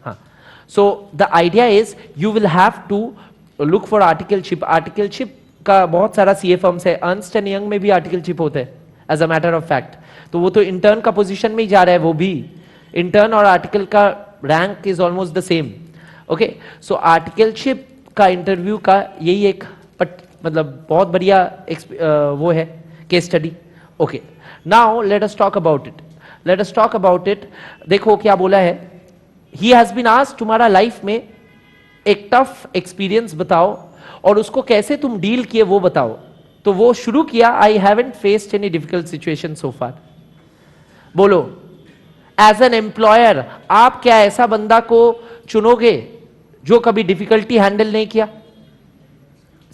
So the idea is you will have to look for articleship. Articleship का बहुत सारा CA firms है, Ernst and Young में भी articleship होते हैं as a matter of fact. तो वो तो intern का position में ही जा रहा है, वो भी intern और article का rank is almost the same. Okay, so articleship का interview का यही एक मतलब बहुत बढ़िया वो है case study. Okay, now let us talk about it. देखो क्या बोला है. ही हैज बीन आस्क्ड तुम्हारा लाइफ में एक टफ एक्सपीरियंस बताओ और उसको कैसे तुम डील किए वो बताओ. तो वो शुरू किया, I haven't faced any difficult situation so far. बोलो, एज एन एम्प्लॉयर आप क्या ऐसा बंदा को चुनोगे जो कभी डिफिकल्टी हैंडल नहीं किया?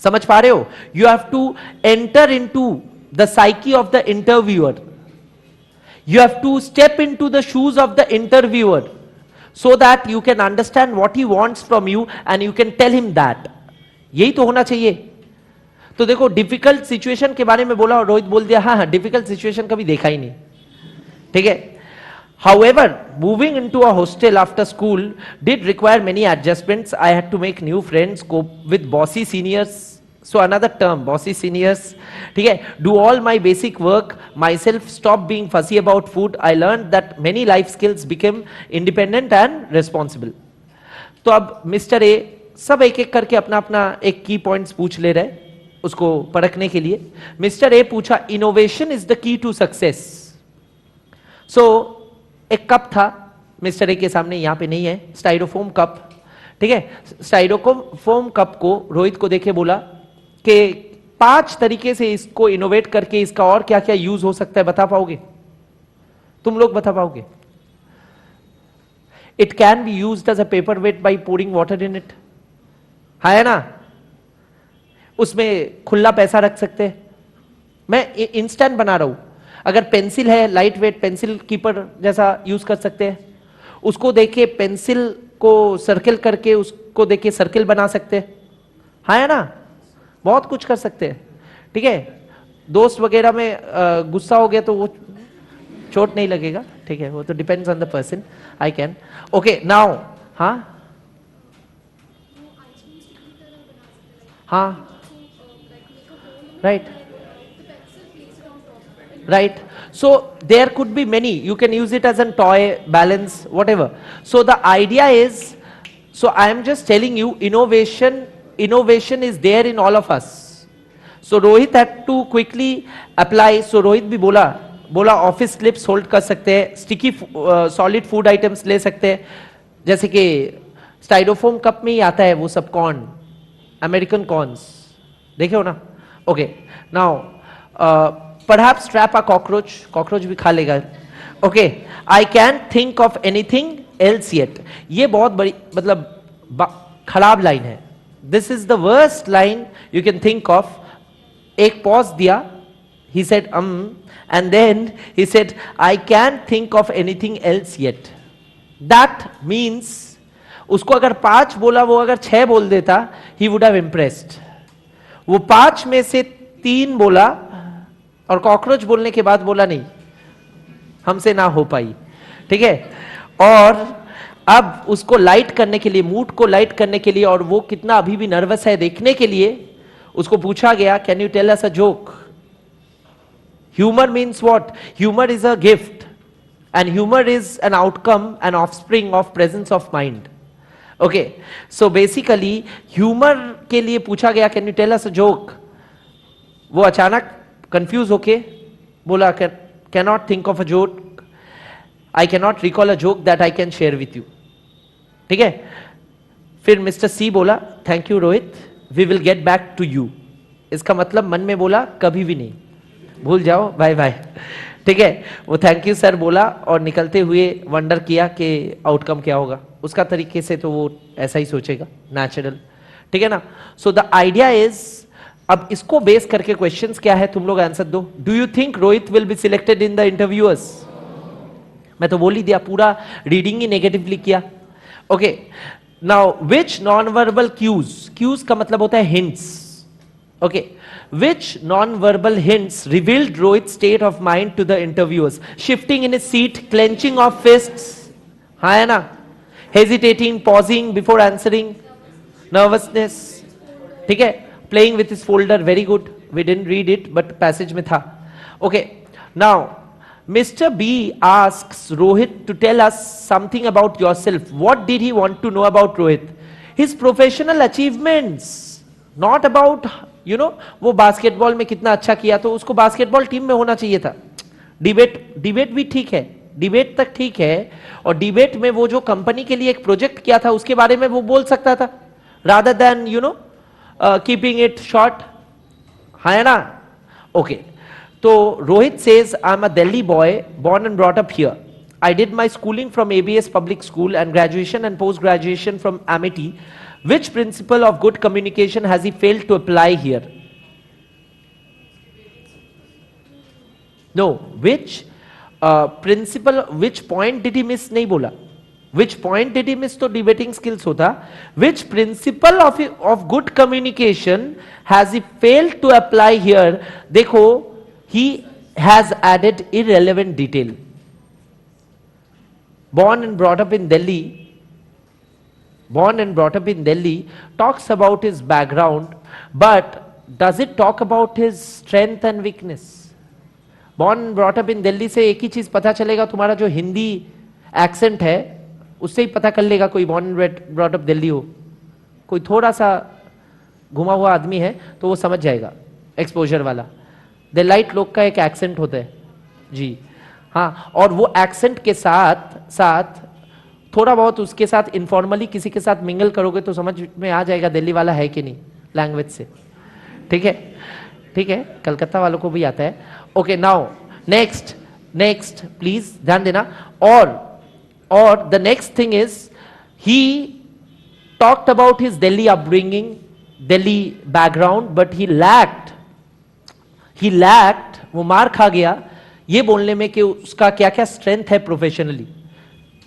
समझ पा रहे हो? You have to enter into the psyche of the interviewer. You have to step into the shoes of the interviewer so that you can understand what he wants from you and you can tell him that. यही तो होना चाहिए. तो देखो, difficult situation के बारे में बोला और रोहित बोल दिया हाँ डिफिकल्ट सिचुएशन कभी देखा ही नहीं. ठीक है. However, moving into a hostel after school did require many adjustments. I had to make new friends, cope with bossy seniors. So another term, bossy seniors. ठीक है. Do all my basic work myself, stop being fussy about food. I learned that many life skills became independent and responsible. तो अब mister A सब एक एक करके अपना अपना एक की पॉइंट्स पूछ ले रहे उसको परखने के लिए. मिस्टर ए पूछा, innovation is the key to success. So एक कप था मिस्टर ए के सामने, यहां पे नहीं है, स्टाइरोफोम कप. ठीक है. स्टाइरोफोम कप को रोहित को देखे बोला कि 5 तरीके से इसको इनोवेट करके इसका और क्या क्या यूज हो सकता है, बता पाओगे? तुम लोग बता पाओगे? It can be used as a paperweight by pouring water in it. है ना? उसमें खुला पैसा रख सकते हैं. मैं इंस्टेंट बना रहा हूं. अगर पेंसिल है, लाइट वेट पेंसिल कीपर जैसा यूज कर सकते हैं. उसको देखे पेंसिल को सर्किल करके उसको देखे सर्किल बना सकते हैं. है ना? बहुत कुछ कर सकते हैं. ठीक है. दोस्त वगैरह में गुस्सा हो गया तो वो चोट नहीं लगेगा. ठीक है, वो तो depends on the person. I can. Okay, now हाँ right. So there could be many, you can use it as a toy, balance, whatever. So the idea is, so I am just telling you, innovation is there in all of us. So Rohit had to quickly apply. So Rohit भी बोला office clips hold कर सकते हैं, sticky solid food items ले सकते हैं, जैसे कि स्टाइरोफोम कप में ही आता है वो सब कॉर्न, अमेरिकन कॉर्न्स देखे हो ना. Okay, now perhaps trap a cockroach भी खा लेगा. Okay, I can't think of anything else yet. ये बहुत बड़ी मतलब खराब लाइन है. This is the worst line you can think of. एक पॉज दिया, he said and then he said I can't think of anything else yet. That means उसको अगर 5 बोला, वो अगर 6 बोल देता, he would have impressed. वो 5 में से 3 बोला और कॉकरोच बोलने के बाद बोला नहीं, हमसे ना हो पाई. ठीक है. और अब उसको लाइट करने के लिए, मूड को लाइट करने के लिए, और वो कितना अभी भी नर्वस है देखने के लिए, उसको पूछा गया, can you tell us a joke? Humour means what? Humour is a gift and humour is an outcome and offspring of presence of mind. Okay, so basically humour के लिए पूछा गया, can you tell us a joke? वो अचानक confuse होके बोला, can not think of a joke, I can not recall a joke that I can share with you. ठीक है. फिर मिस्टर सी बोला, thank you Rohit, we will get back to you. इसका मतलब मन में बोला कभी भी नहीं, भूल जाओ, बाय बाय. ठीक है. वो थैंक यू सर बोला और निकलते हुए वंडर किया कि आउटकम क्या होगा. उसका तरीके से तो वो ऐसा ही सोचेगा, नेचुरल. ठीक है ना. सो द आइडिया इज, अब इसको बेस करके क्वेश्चंस क्या है, तुम लोग आंसर दो. Do you think Rohit will be selected in the interviewers? मैं तो बोल ही दिया, पूरा रीडिंग ही नेगेटिवली किया. Okay, now which non verbal cues का मतलब होता है hints. Okay, Which non-verbal hints revealed Rohit's state of mind to the interviewers? Shifting in his seat, clenching of fists, हाँ है ना? Hesitating, pausing before answering, nervousness, ठीक है? Playing with his folder, very good. We didn't read it, but passage में था. Okay, now Mr. B asks Rohit to tell us something about yourself. What did he want to know about Rohit? His professional achievements, not about, you know, वो basketball में कितना अच्छा किया, तो उसको basketball team में होना चाहिए था. डिबेट भी ठीक है, डिबेट तक ठीक है, और डिबेट में वो जो कंपनी के लिए एक प्रोजेक्ट किया था उसके बारे में वो बोल सकता था, rather than, you know, keeping it short. है ना? Okay. So Rohit says, I'm a Delhi boy, born and brought up here. I did my schooling from ABS Public School and graduation and post-graduation from Amity. Which principle of good communication has he failed to apply here? No. Which principle, which point did he miss? नहीं बोला. Which point did he miss? तो debating skills होता. Which principle of good communication has he failed to apply here? देखो, he has added irrelevant detail. Born and brought up in Delhi, talks about his background, but does it talk about his strength and weakness? Born and brought up in Delhi से एक ही चीज पता चलेगा, तुम्हारा जो Hindi accent है उससे ही पता कर लेगा कोई born and brought up Delhi हो. कोई थोड़ा सा घुमा हुआ आदमी है तो वो समझ जाएगा, एक्सपोजर वाला. दिल्लाइट लोग का एक एक्सेंट होता है जी, हाँ, और वो एक्सेंट के साथ साथ थोड़ा बहुत उसके साथ इनफॉर्मली किसी के साथ मिंगल करोगे तो समझ में आ जाएगा दिल्ली वाला है कि नहीं, लैंग्वेज से. ठीक है, ठीक है, कलकत्ता वालों को भी आता है. ओके, नाउ नेक्स्ट प्लीज ध्यान देना. और the next thing is he talked about his Delhi upbringing, Delhi background, but he lacked, वो मार खा गया ये बोलने में कि उसका क्या क्या स्ट्रेंथ है professionally.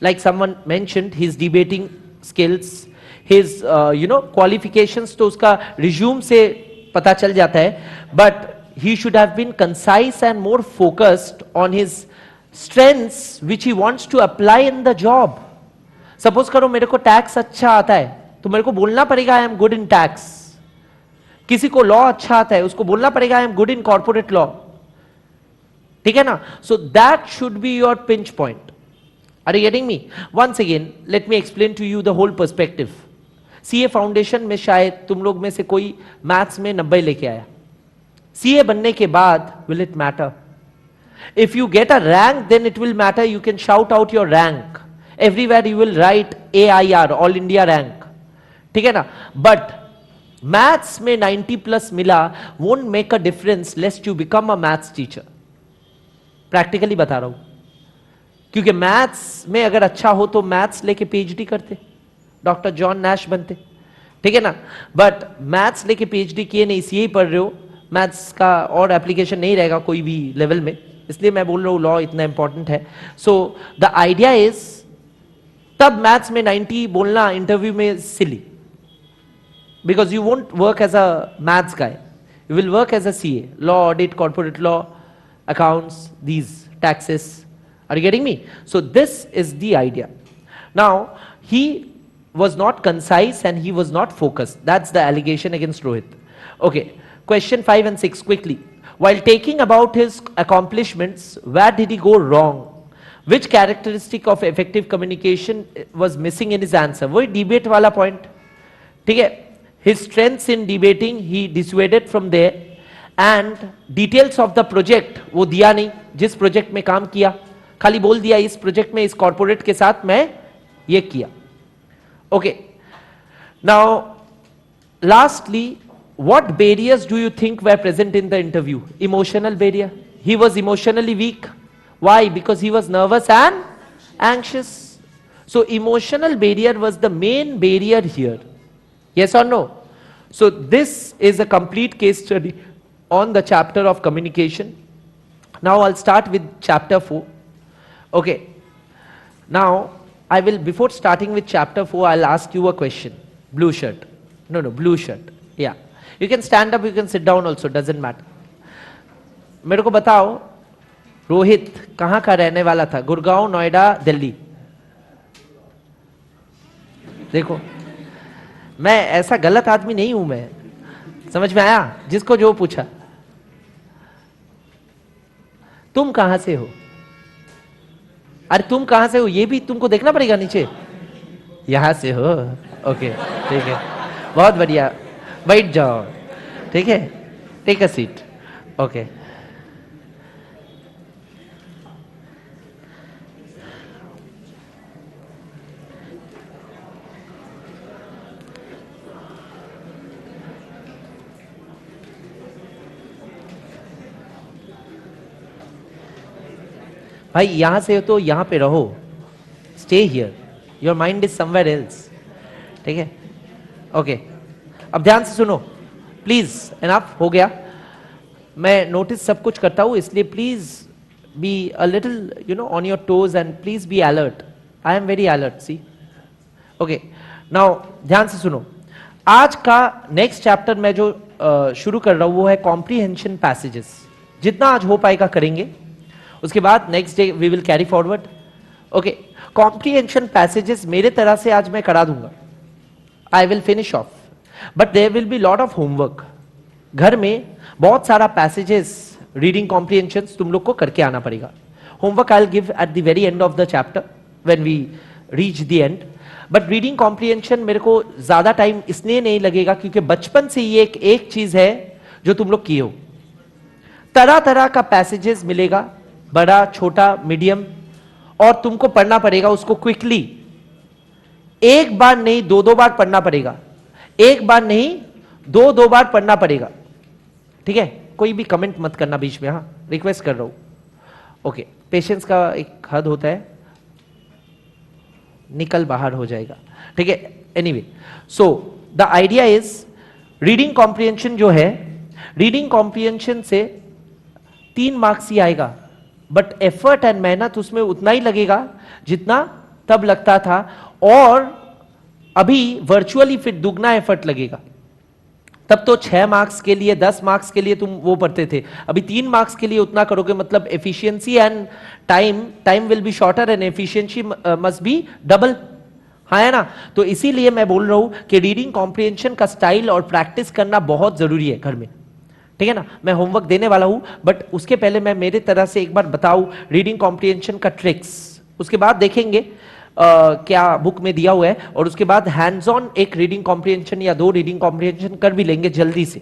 Like someone mentioned his debating skills, his qualifications तो उसका रिज्यूम से पता चल जाता है, but he should have been concise and more focused on his strengths which he wants to apply in the job. Suppose करो मेरे को टैक्स अच्छा आता है तो मेरे को बोलना पड़ेगा I am good in tax. किसी को लॉ अच्छा आता है उसको बोलना पड़ेगा I am good in corporate law. ठीक है ना? So that should be your pinch point. Are you getting me? Once again, let me explain to you the whole perspective. CA foundation में शायद तुम लोग में से कोई मैथ्स में 90 लेके आया. CA बनने के बाद will it matter? If you get a rank, then it will matter. You can shout out your rank. Everywhere you will write AIR, All India rank. ठीक है ना? But maths में 90 plus मिला won't make a difference lest you become a maths teacher. Practically बता रहा हूं. क्योंकि maths में अगर अच्छा हो तो मैथ्स लेके PhD करते, डॉक्टर जॉन नैश बनते. ठीक है ना? बट मैथ्स लेके PhD किए नहीं, CA पढ़ रहे हो, मैथ्स का और एप्लीकेशन नहीं रहेगा कोई भी लेवल में, इसलिए मैं बोल रहा हूँ लॉ इतना इंपॉर्टेंट है. सो द आइडिया इज तब मैथ्स में 90 बोलना इंटरव्यू में silly, because you won't work as a maths guy, you will work as a CA, law, audit, corporate law, accounts, these taxes. Are you getting me? So this is the idea. Now he was not concise and he was not focused. That's the allegation against Rohit. Okay. Question 5 and 6 quickly. While taking about his accomplishments, where did he go wrong? Which characteristic of effective communication was missing in his answer? वही debate वाला point. ठीक है? His strengths in debating, he dissuaded from there. And details of the project, वो दिया नहीं. जिस project में काम किया, खाली बोल दिया इस project में इस corporate के साथ मैं ये किया. Okay. Now, lastly, what barriers do you think were present in the interview? Emotional barrier. He was emotionally weak. Why? Because he was nervous and anxious. So emotional barrier was the main barrier here. Yes or no? So this is a complete case study on the chapter of communication. Now I'll start with chapter 4. Okay. Now I will, before starting with chapter 4, I'll ask you a question. Blue shirt. No, blue shirt. Yeah. You can stand up, you can sit down also, doesn't matter. मेरे को बताओ, रोहित कहां का रहने वाला था? गुड़गांव, नोएडा, दिल्ली. देखो, मैं ऐसा गलत आदमी नहीं हूं. मैं समझ में आया? जिसको जो पूछा. तुम कहां से हो? अरे तुम कहां से हो ये भी तुमको देखना पड़ेगा नीचे. यहां से हो? ओके, ठीक है, बहुत बढ़िया. बैठ जाओ, ठीक है, टेक अ सीट. ओके. भाई यहां से हो तो यहां पे रहो. Stay here, your mind is somewhere else. ठीक है, ओके. अब ध्यान से सुनो प्लीज. एनफ हो गया. मैं नोटिस सब कुछ करता हूं, इसलिए please be a little on your toes and please be alert. I am very alert. See, okay. Now ध्यान से सुनो. आज का नेक्स्ट चैप्टर मैं जो शुरू कर रहा हूं वो है कॉम्प्रीहेंशन पैसेजेस. जितना आज हो पाएगा करेंगे, उसके बाद next day we will carry forward. Okay. Comprehension passages मेरे तरह से आज मैं करा दूंगा. I will finish off, but there will be lot of homework. घर में बहुत सारा पैसेजेस रीडिंग कॉम्प्रीहेंशन तुम लोग को करके आना पड़ेगा. Homework I will give at the very end of the chapter when we reach the end. But reading comprehension मेरे को ज्यादा टाइम इसलिए नहीं लगेगा क्योंकि बचपन से ये एक चीज है जो तुम लोग किए हो. तरह तरह का पैसेजेस मिलेगा, बड़ा, छोटा, मीडियम, और तुमको पढ़ना पड़ेगा उसको क्विकली. एक बार नहीं, दो दो बार पढ़ना पड़ेगा. एक बार नहीं, दो दो बार पढ़ना पड़ेगा. ठीक है? कोई भी कमेंट मत करना बीच में. हाँ, रिक्वेस्ट कर रहा हूं. ओके. पेशेंस का एक हद होता है, निकल बाहर हो जाएगा. ठीक है? Anyway, so the idea is reading comprehension जो है, रीडिंग कॉम्प्रिहेंशन से 3 मार्क्स ही आएगा, बट एफर्ट एंड मेहनत उसमें उतना ही लगेगा जितना तब लगता था, और अभी वर्चुअली फिर दुगना एफर्ट लगेगा. तब तो 6 मार्क्स के लिए, 10 मार्क्स के लिए तुम वो पढ़ते थे. अभी 3 मार्क्स के लिए उतना करोगे, मतलब efficiency and time will be shorter and efficiency must be double. हाँ है ना? तो इसीलिए मैं बोल रहा हूं कि रीडिंग कॉम्प्रिहेंशन का स्टाइल और प्रैक्टिस करना बहुत जरूरी है घर में. ठीक है ना? मैं होमवर्क देने वाला हूं, बट उसके पहले मैं मेरे तरह से एक बार बताऊं रीडिंग कॉम्प्रिहेंशन का ट्रिक्स. उसके बाद देखेंगे क्या बुक में दिया हुआ है, और उसके बाद हैंड्स ऑन एक रीडिंग कॉम्प्रिहेंशन या 2 रीडिंग कॉम्प्रिहेंशन कर भी लेंगे जल्दी से.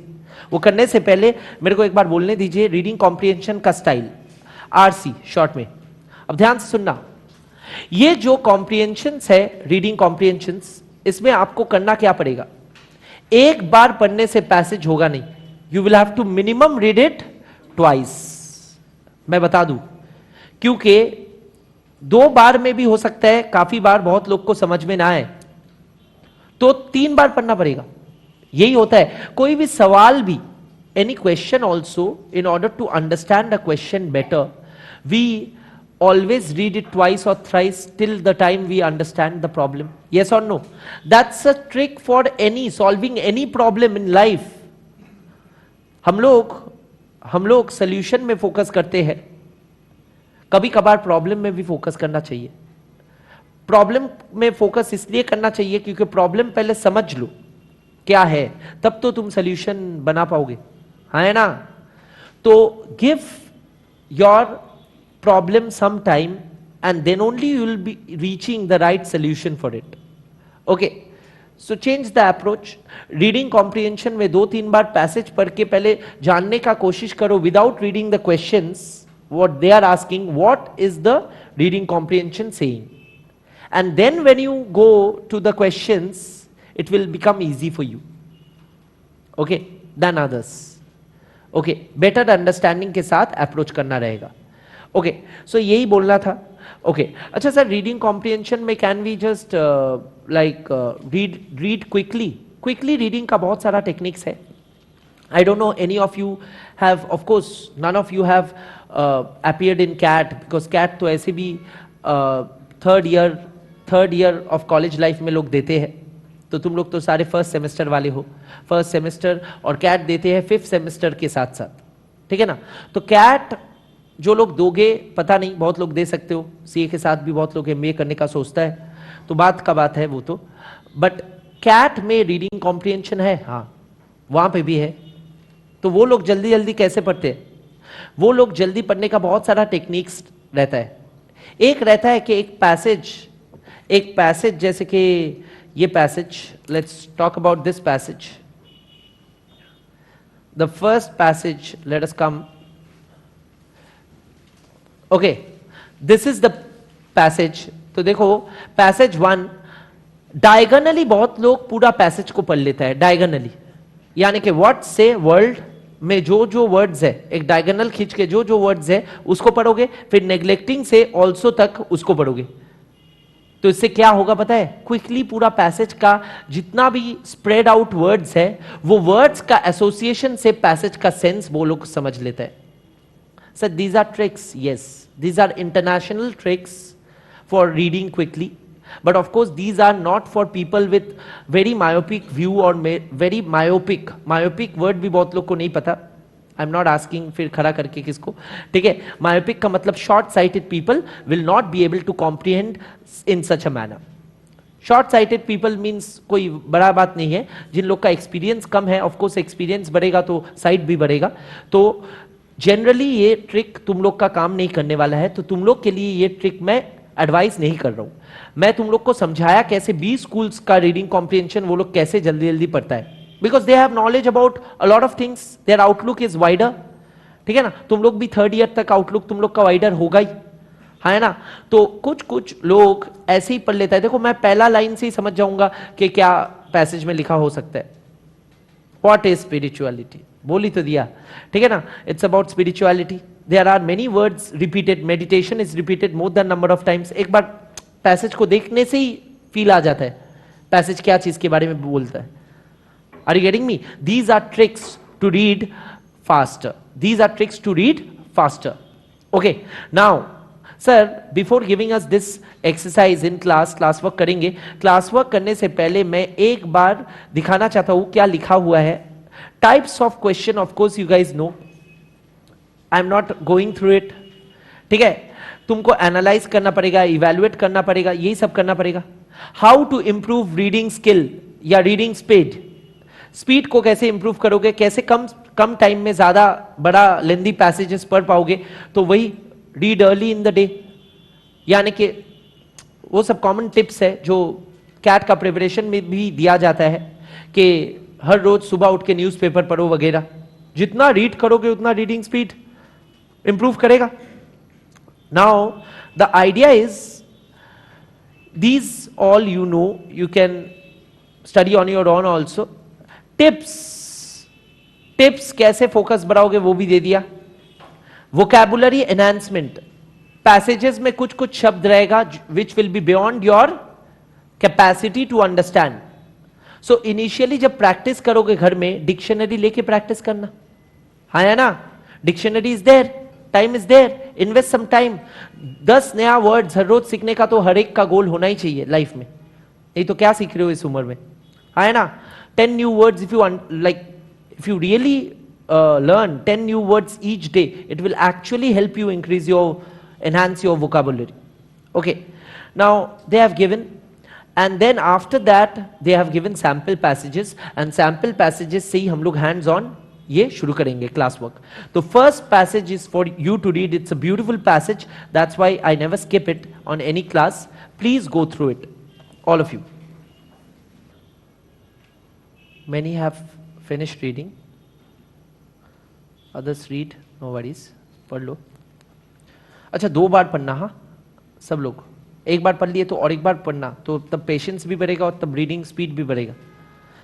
वो करने से पहले मेरे को एक बार बोलने दीजिए रीडिंग कॉम्प्रिहेंशन का स्टाइल, आरसी शॉर्ट में. अब ध्यान से सुनना. ये जो कॉम्प्रिहेंशंस है, रीडिंग कॉम्प्रिहेंशंस, इसमें आपको करना क्या पड़ेगा? एक बार पढ़ने से पैसेज होगा नहीं. You will have to minimum read it twice. मैं बता दूं, क्योंकि 2 बार में भी हो सकता है, काफी बार बहुत लोग को समझ में ना आए, तो 3 बार पढ़ना पड़ेगा. यही होता है. कोई भी सवाल भी, any question also, in order to understand a question better, we always read it twice or thrice till the time we understand the problem. Yes or no? That's a trick for any solving any problem in life. हम लोग solution में focus करते हैं, कभी कभार problem में भी focus करना चाहिए. प्रॉब्लम में फोकस इसलिए करना चाहिए क्योंकि प्रॉब्लम पहले समझ लो क्या है, तब तो तुम सॉल्यूशन बना पाओगे. हाँ है ना? तो give your problem some time and then only you will be reaching the right solution for it. Okay. So change the approach. Reading comprehension में 2-3 बार पैसेज पढ़ के पहले जानने का कोशिश करो, without reading the questions what they are asking, what is the reading comprehension saying, and then when you go to the questions it will become easy for you. Okay, then others. Okay, better understanding के साथ approach करना रहेगा. Okay, सो यही बोलना था. Okay. अच्छा sir, reading comprehension में can we just like read quickly reading का बहुत सारा टेक्निक्स है. I don't know any of you have, of course none of you have appeared in CAT, because CAT तो ऐसे भी third year of college life में लोग देते हैं. तो तुम लोग तो सारे फर्स्ट सेमेस्टर वाले हो, फर्स्ट सेमेस्टर और कैट देते हैं फिफ्थ सेमेस्टर के साथ साथ, ठीक है ना। तो कैट जो लोग दोगे, पता नहीं, बहुत लोग दे सकते हो, सीए के साथ भी बहुत लोग एमबीए करने का सोचता है, तो बात का बात है वो तो। बट कैट में रीडिंग कॉम्प्रिहेंशन है, हाँ वहां पे भी है। तो वो लोग जल्दी जल्दी कैसे पढ़ते हैं? वो लोग जल्दी पढ़ने का बहुत सारा टेक्निक्स रहता है। एक रहता है कि एक पैसेज जैसे कि ये passage, let's talk about this passage, the first passage, let us come, okay, this is the passage. तो देखो पैसेज 1 डायगोनली बहुत लोग पूरा पैसेज को पढ़ लेता है, डायगोनली यानी कि व्हाट से वर्ल्ड में जो जो वर्ड्स है, एक डायगोनल खींच के जो जो वर्ड्स है उसको पढ़ोगे, फिर नेग्लेक्टिंग से ऑल्सो तक उसको पढ़ोगे। तो इससे क्या होगा पता है? क्विकली पूरा पैसेज का जितना भी स्प्रेड आउट वर्ड्स है, वो वर्ड्स का एसोसिएशन से पैसेज का सेंस वो लोग समझ लेते हैं। Sir these are tricks, yes these are international tricks for reading quickly, but of course these are not for people with very myopic view or very myopic word भी बहुत लोग को नहीं पता। आई एम नॉट आस्किंग फिर खड़ा करके किसको, ठीक है। मायोपिक का मतलब short sighted people will not be able to comprehend in such a manner. Short sighted people means कोई बड़ा बात नहीं है, जिन लोग का एक्सपीरियंस कम है, ऑफकोर्स एक्सपीरियंस बढ़ेगा तो साइट भी बढ़ेगा। तो जनरली ये ट्रिक तुम लोग का काम नहीं करने वाला है, तो तुम लोग के लिए ये ट्रिक मैं एडवाइस नहीं कर रहा हूं। मैं तुम लोग को समझाया कैसे 20 स्कूल्स का रीडिंग कॉम्प्रिहेंशन वो लोग कैसे जल्दी जल्दी पढ़ता है, because they have knowledge about a lot of things, their outlook is wider, ठीक है ना। तुम लोग भी थर्ड ईयर तक आउटलुक तुम लोग का वाइडर होगा ही, है ना। तो कुछ कुछ लोग ऐसे ही पढ़ लेता है। देखो मैं पहला लाइन से ही समझ जाऊंगा कि क्या पैसेज में लिखा हो सकता है। व्हाट इज स्पिरिचुअलिटी, बोल ही तो दिया, ठीक है ना। It's about spirituality, there are many words repeated, meditation is repeated more than number of times। एक बार पैसेज को देखने से ही फील आ जाता है पैसेज क्या चीज के बारे में बोलता है। Are you getting me? These are tricks to read faster, these are tricks to read faster, okay। Now sir, before giving us this exercise in class work करेंगे। क्लास वर्क करने से पहले मैं एक बार दिखाना चाहता हूं क्या लिखा हुआ है। Types of question, of course you guys know, I am not going through it, ठीक है। तुमको एनालाइज करना पड़ेगा, इवेल्युएट करना पड़ेगा, यही सब करना पड़ेगा। How to improve reading skill या रीडिंग स्पीड, स्पीड को कैसे इंप्रूव करोगे, कैसे कम टाइम में ज्यादा बड़ा लेंदी पैसेजेस पढ़ पाओगे, तो वही read early in the day, यानी कि वो सब कॉमन टिप्स है जो कैट का प्रिपरेशन में भी दिया जाता है कि हर रोज सुबह उठ के न्यूज़पेपर पढ़ो वगैरह। जितना रीड करोगे उतना रीडिंग स्पीड इंप्रूव करेगा। Now the idea is these all you know, you can study on your own also। Tips कैसे फोकस बढ़ाओगे वो भी दे दिया। वोकैबुलरी एनहांसमेंट, पैसेजेस में कुछ कुछ शब्द रहेगा which will be beyond your capacity to understand. So initially जब प्रैक्टिस करोगे घर में, डिक्शनरी लेके प्रैक्टिस करना, है ना। Dictionary is there, time is there, invest some time. 10 नया वर्ड्स हर रोज सीखने का तो हर एक का गोल होना ही चाहिए लाइफ में, नहीं तो क्या सीख रहे हो इस उम्र में, है ना। 10 new words, if you like, if you really learn 10 new words each day, it will actually help you enhance your vocabulary, okay। Now they have given, and then after that they have given sample passages, and sample passages से ही हम लोग hands on ये शुरू करेंगे class work. तो first passage is for you to read, it's a beautiful passage, that's why I never skip it on any class, please go through it, all of you। Many have finished reading, others read, no worries, पढ़ लो। अच्छा 2 बार पढ़ना, हाँ सब लोग, एक बार पढ़ लिए तो और एक बार पढ़ना, तो तब पेशेंस भी बढ़ेगा और तब रीडिंग स्पीड भी बढ़ेगा।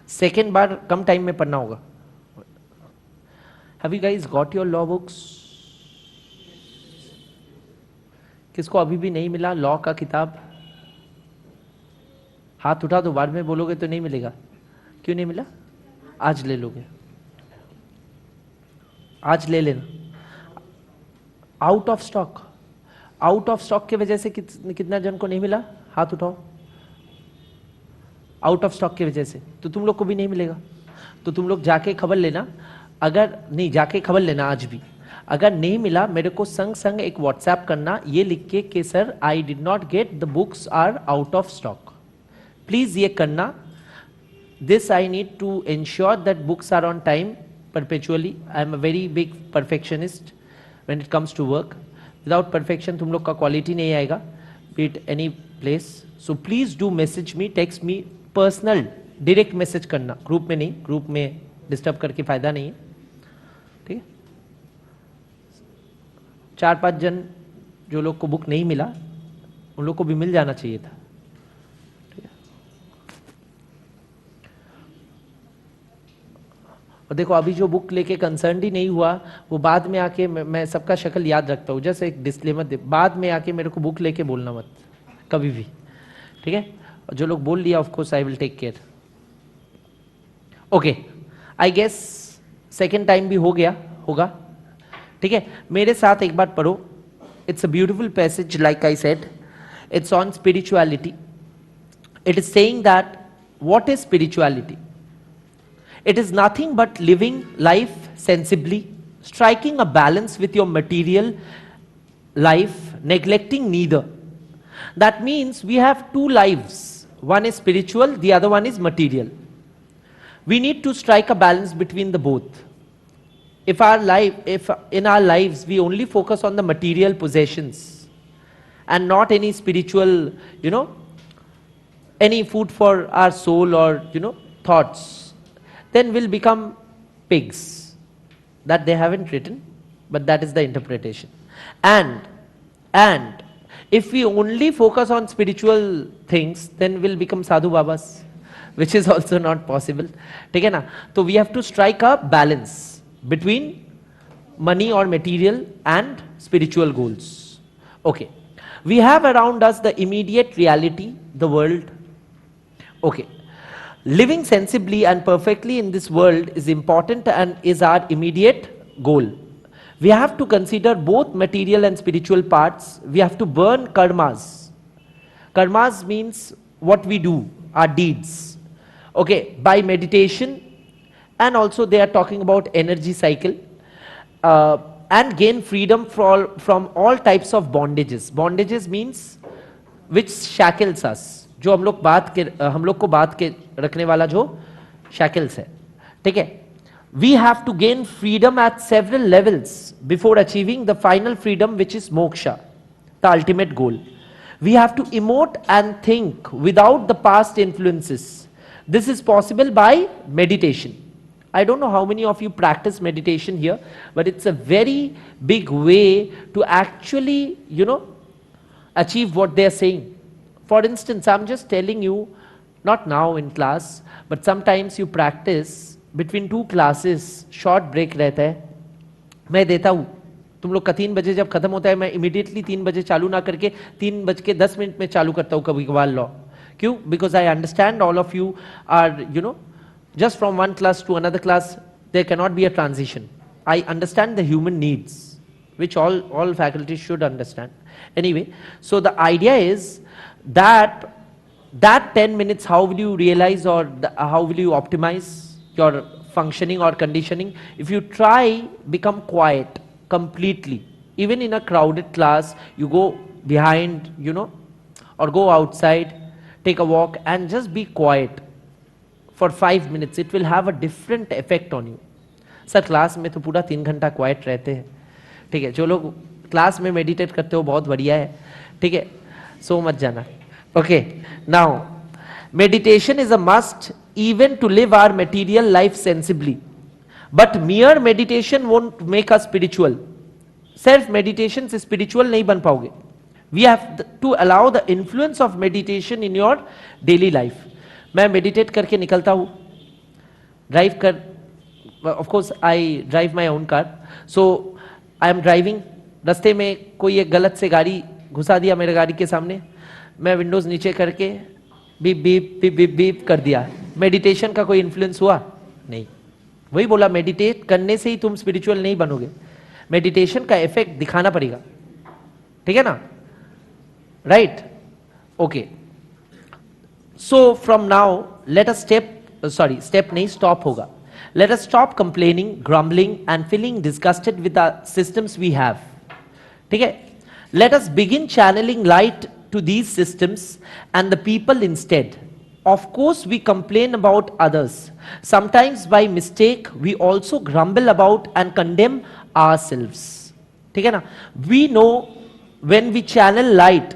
सेकेंड बार कम टाइम में पढ़ना होगा। Have you guys got your law books? किसको अभी भी नहीं मिला लॉ का किताब? हाथ उठा दो, बाद में बोलोगे तो नहीं मिलेगा। क्यों नहीं मिला? आज ले लोगे, आज ले लेना। Out of stock, out of stock की वजह से कितना जन को नहीं मिला? हाथ उठाओ। आउट ऑफ स्टॉक की वजह से, तो तुम लोग को भी नहीं मिलेगा। तो तुम लोग जाके खबर लेना, अगर नहीं जाके खबर लेना आज भी, अगर नहीं मिला मेरे को संग संग एक व्हाट्सएप करना ये लिख के कि sir I did not get, the books are out of stock. Please ये करना। This I need to ensure that books are on time perpetually. I am a very big perfectionist when it comes to work. Without perfection तुम लोग का quality नहीं आएगा, be it any place. So please do message me, text me, personal, direct message करना, group में नहीं, group में disturb करके फायदा नहीं है, ठीक है। 4-5 जन जो लोग को बुक नहीं मिला उन लोग को भी मिल जाना चाहिए था। और देखो अभी जो बुक लेके कंसर्न ही नहीं हुआ वो बाद में आके, मैं सबका शक्ल याद रखता हूँ, जैसे एक डिस्क्लेमर दे, बाद में आके मेरे को बुक लेके बोलना मत कभी भी, ठीक है। और जो लोग बोल लिया of course I will take care. Okay, I guess second time भी हो गया होगा, ठीक है। मेरे साथ एक बार पढ़ो, it's a beautiful passage like I said, it's on spirituality. It is saying that what is spirituality? It is nothing but living life sensibly, striking a balance with your material life, neglecting neither. That means we have two lives. One is spiritual, the other one is material. We need to strike a balance between the both. If in our lives we only focus on the material possessions and not any spiritual, any food for our soul or, thoughts, then we'll become pigs. That they haven't written, but that is the interpretation. And if we only focus on spiritual things, then we'll become sadhu babas, which is also not possible. ठीक है ना? So we have to strike a balance between money or material and spiritual goals. Okay, we have around us the immediate reality, the world. Okay. Living sensibly and perfectly in this world is important and is our immediate goal. We have to consider both material and spiritual parts. We have to burn karmas. Karmas means what we do, our deeds. Okay, by meditation, and also they are talking about energy cycle, and gain freedom from all types of bondages. Bondages means which shackles us. जो हम लोग को बात के रखने वाला जो shackles है, ठीक है। We have to gain freedom at several levels before achieving the final freedom which is moksha, the ultimate goal. We have to emote and think without the past influences. This is possible by meditation. I don't know how many of you practice meditation here, but it's a very big way to actually, achieve what they are saying. For instance, I'm just telling you, not now in class, but sometimes you practice between 2 classes, short break रहता है, मैं देता हूँ। तुम लोग का 3 बजे जब खत्म होता है, मैं इमीडिएटली 3 बजे चालू ना करके 3:10 में चालू करता हूँ कभी कभार लॉ। क्यों? Because I understand all of you are, just from one class to another class, there cannot be a transition. I understand the human needs, which all faculties should understand. Anyway, so the idea is that 10 minutes, how will you realize or how will you optimize your functioning or conditioning? If you try become quiet completely, even in a crowded class, you go behind, or go outside, take a walk and just be quiet for 5 minutes. It will have a different effect on you. Sir class में तो पूरा 3 घंटा quite रहते हैं, ठीक है। जो लोग क्लास में मेडिटेट करते हो बहुत बढ़िया है, ठीक है, सो मत जाना। Okay, now meditation is a must even to live our material life sensibly, but mere meditation won't make us spiritual. Self meditation से स्पिरिचुअल नहीं बन पाओगे। We have to allow the influence of meditation in your daily life. मैं meditate करके निकलता हूँ, drive कर, of course I drive my own car, so I am driving, रास्ते में कोई एक गलत से गाड़ी घुसा दिया मेरे गाड़ी के सामने, मैं विंडोज नीचे करके beep beep beep beep beep कर दिया। मेडिटेशन का कोई इन्फ्लुएंस हुआ? नहीं। वही बोला, मेडिटेट करने से ही तुम स्पिरिचुअल नहीं बनोगे, मेडिटेशन का इफेक्ट दिखाना पड़ेगा, ठीक है ना, right? Okay, So from now, let us step नहीं, stop होगा. Let us stop complaining, grumbling and feeling disgusted with the systems we have. ठीक है? Let us begin channeling light to these systems and the people instead. Of course, we complain about others. Sometimes by mistake, we also grumble about and condemn ourselves. ठीक है ना? We know when we channel light,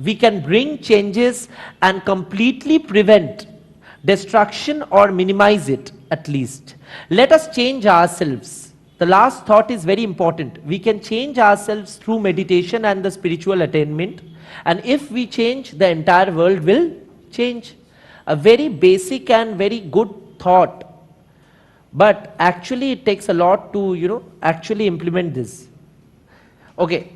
we can bring changes and completely prevent destruction or minimize it at least. Let us change ourselves. The last thought is very important. We can change ourselves through meditation and the spiritual attainment. And if we change, the entire world will change. A very basic and very good thought. But actually it takes a lot to, actually implement this. Okay.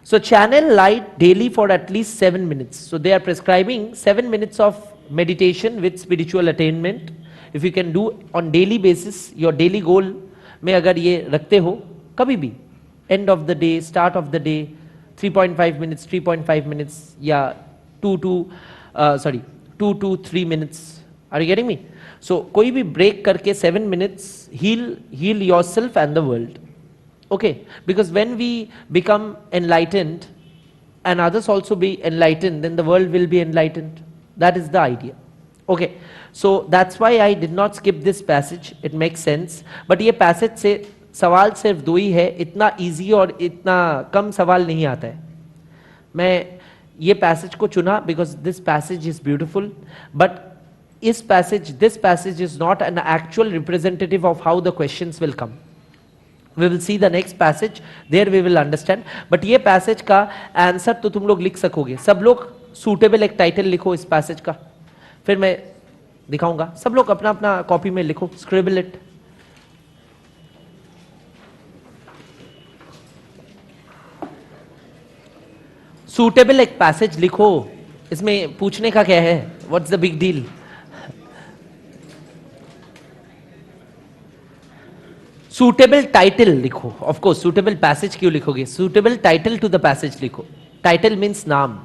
So channel light daily for at least 7 minutes. So they are prescribing 7 minutes of meditation with spiritual attainment. If you can do on daily basis, your daily goal में अगर ये रखते हो कभी भी, end of the day, start of the day, 3.5 minutes, 3.5 minutes या 2 to 3 minutes. Are you getting me? So कोई भी break करके 7 minutes heal yourself and the world. Okay, because when we become enlightened and others also be enlightened, then the world will be enlightened. That is the idea. Okay, so that's why I did not skip this passage. It makes sense. But ये passage से सवाल सिर्फ दो ही है, इतना easy और इतना कम सवाल नहीं आता है. मैं ये passage को चुना because this passage is beautiful. But this passage is not an actual representative of how the questions will come. We will see the next passage, there we will understand. But ये passage का answer तो तुम लोग लिख सकोगे. सब लोग suitable एक टाइटल लिखो इस passage का, फिर मैं दिखाऊंगा. सब लोग अपना अपना कॉपी में लिखो, scribble it. Suitable एक passage लिखो. इसमें पूछने का क्या है? What's the big deal? Suitable title लिखो. ऑफ कोर्स सुटेबल पैसेज क्यों लिखोगे? Suitable title to the passage लिखो. टाइटल मीन्स नाम.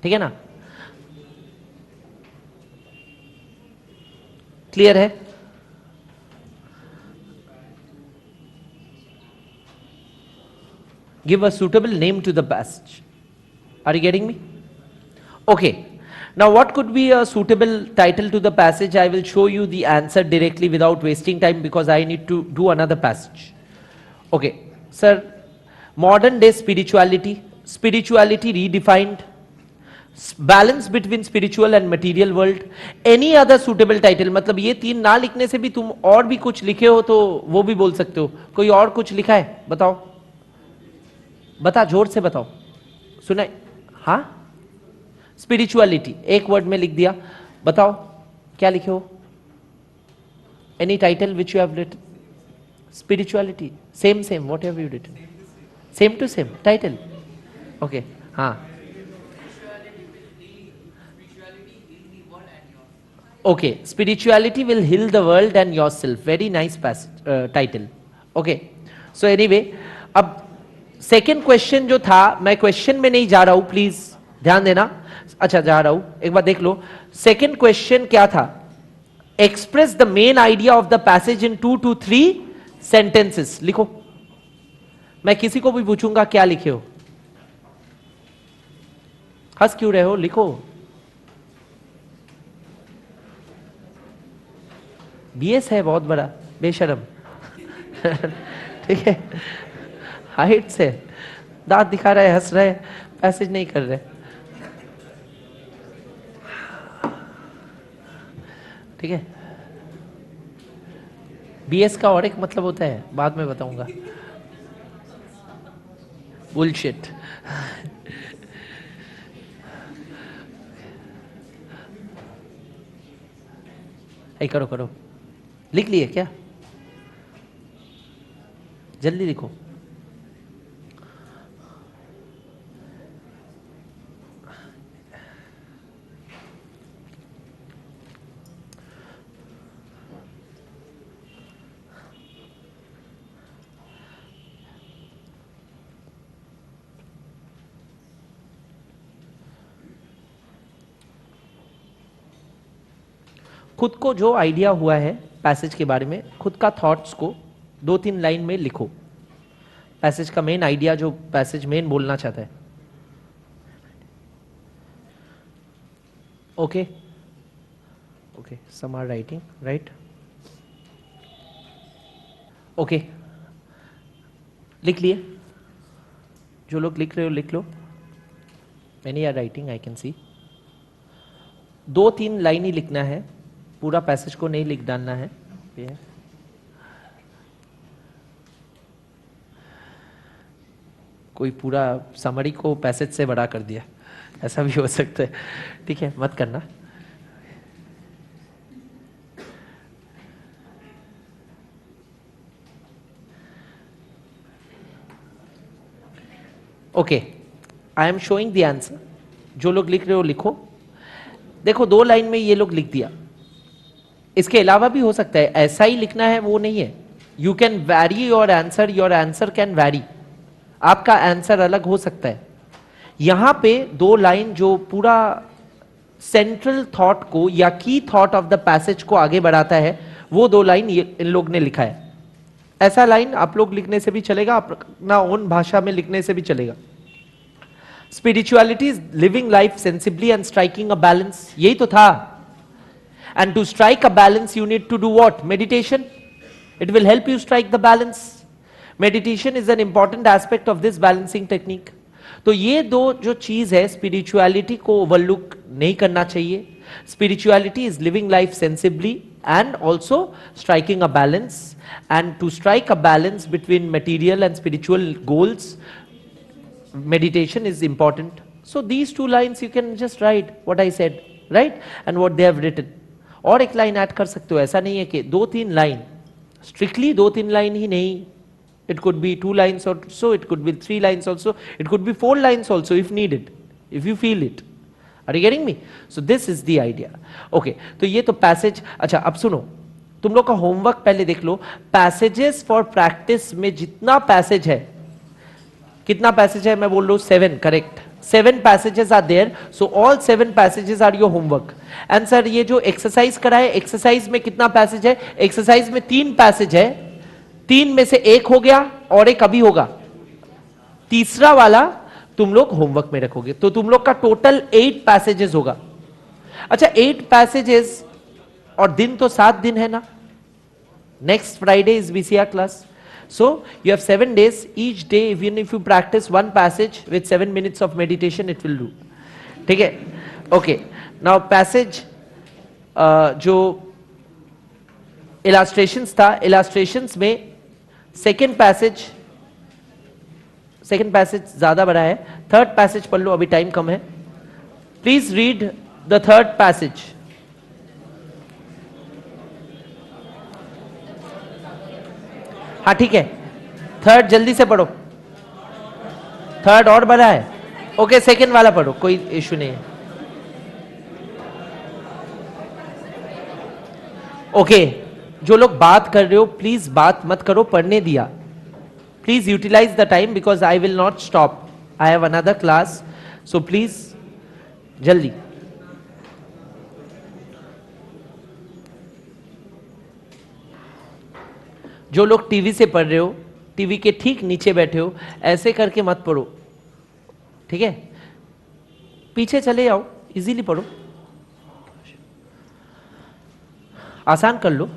ठीक है ना? क्लियर है? Give a suitable name to the passage. Are you getting me? Okay. Now what could be a suitable title to the passage? I will show you the answer directly without wasting time because I need to do another passage. Okay, sir, modern day spirituality redefined, balance between spiritual and material world. Any other suitable title? मतलब ये तीन ना लिखने से भी तुम और भी कुछ लिखे हो तो वो भी बोल सकते हो. कोई और कुछ लिखा है? बताओ, बता, जोर से बताओ. सुनाए? हाँ, स्पिरिचुअलिटी एक वर्ड में लिख दिया. बताओ क्या लिखे हो? Any title which you have written? Spirituality. Same what have you written? Same to same title. Okay. हाँ, okay. Spirituality will heal the world and yourself. Very nice title. Okay. So anyway, अब second question जो था, मैं question में नहीं जा रहा हूं, प्लीज ध्यान देना. अच्छा, जा रहा हूं, एक बार देख लो. सेकेंड क्वेश्चन क्या था? Express the main idea of the passage in 2 to 3 sentences. लिखो. मैं किसी को भी पूछूंगा क्या लिखे हो. हंस क्यों रहे हो? लिखो. बीएस है बहुत बड़ा, बेशरम. ठीक है, हाइट से दांत दिखा रहा है, हंस रहा है, पैसेज नहीं कर रहे. ठीक है. बीएस का और एक मतलब होता है, बाद में बताऊंगा. बुलशिट. करो. लिख लिए क्या? जल्दी लिखो. खुद को जो आइडिया हुआ है पैसेज के बारे में, खुद का थॉट्स को 2-3 लाइन में लिखो। पैसेज का मेन आइडिया, जो पैसेज मेन बोलना चाहता है। Okay okay, some are writing, right? Okay, लिख लिए? जो लोग लिख रहे हो लिख लो। Many are writing, I can see. 2-3 line ही लिखना है, पूरा पैसेज को नहीं लिख डालना है। कोई पूरा समरी को पैसेज से बड़ा कर दिया, ऐसा भी हो सकता है। ठीक है, मत करना। Okay, I am showing the answer. जो लोग लिख रहे हो लिखो। देखो 2 लाइन में ये लोग लिख दिया, इसके अलावा भी हो सकता है, ऐसा ही लिखना है वो नहीं है। You can vary your answer can vary. आपका आंसर अलग हो सकता है। यहां पे 2 लाइन जो पूरा सेंट्रल थॉट को या की थॉट ऑफ द पैसेज को आगे बढ़ाता है, वो 2 लाइन इन लोग ने लिखा है। ऐसा लाइन आप लोग लिखने से भी चलेगा, अपना ओन भाषा में लिखने से भी चलेगा। Spirituality is living life sensibly and striking a balance, यही तो था। And to strike a balance you need to do what? Meditation. It will help you strike the balance. Meditation is an important aspect of this balancing technique. तो ये 2 जो चीज है, spirituality को overlook नहीं करना चाहिए। Spirituality is living life sensibly and also striking a balance, and to strike a balance between material and spiritual goals, meditation is important. So these 2 lines you can just write what I said, right, and what they have written. और एक line add कर सकते हो, ऐसा नहीं है कि 2-3 line, strictly 2-3 line ही नहीं। It could be 2 lines also, it could be 3 lines also, it could be 4 lines also if needed, if you feel it. Are you getting me? So this is the idea. Okay, तो ये तो passage. अच्छा, अब सुनो, तुम लोग का homework पहले देख लो। पैसेजेस फॉर प्रैक्टिस में जितना पैसेज है, कितना पैसेज है मैं बोल रहा हूं? 7, correct. 7 passages are there, so all 7 passages are your homework. And sir ये जो एक्सरसाइज कराए, एक्सरसाइज में कितना पैसेज है? एक्सरसाइज में 3 पैसेज है। 3 में से 1 हो गया और 1 अभी होगा। तीसरा वाला तुम लोग होमवर्क में रखोगे, तो तुम लोग का टोटल 8 पैसेजेस होगा। अच्छा, 8 पैसेजेस, और दिन तो 7 दिन है ना। Next Friday is BCR class, so you have 7 days। Each day even if you practice 1 passage with 7 minutes of meditation, it will do. ठीक है, ओके। नाउ पैसेज जो इलास्ट्रेशंस था, इलास्ट्रेशंस में सेकेंड पैसेज ज्यादा बड़ा है। थर्ड पैसेज पढ़ लो, अभी टाइम कम है। Please read the third passage. हाँ ठीक है, थर्ड जल्दी से पढ़ो। थर्ड और बड़ा है, ओके। सेकेंड वाला पढ़ो, कोई इश्यू नहीं है। ओके, जो लोग बात कर रहे हो प्लीज बात मत करो, पढ़ने दिया। Please utilize the time because I will not stop. I have another class, so please, jaldi. जो लोग टीवी से पढ़ रहे हो, टीवी के ठीक नीचे बैठे हो, ऐसे करके मत पढ़ो, ठीक है? पीछे चले आओ, इजीली पढ़ो, आसान कर लो,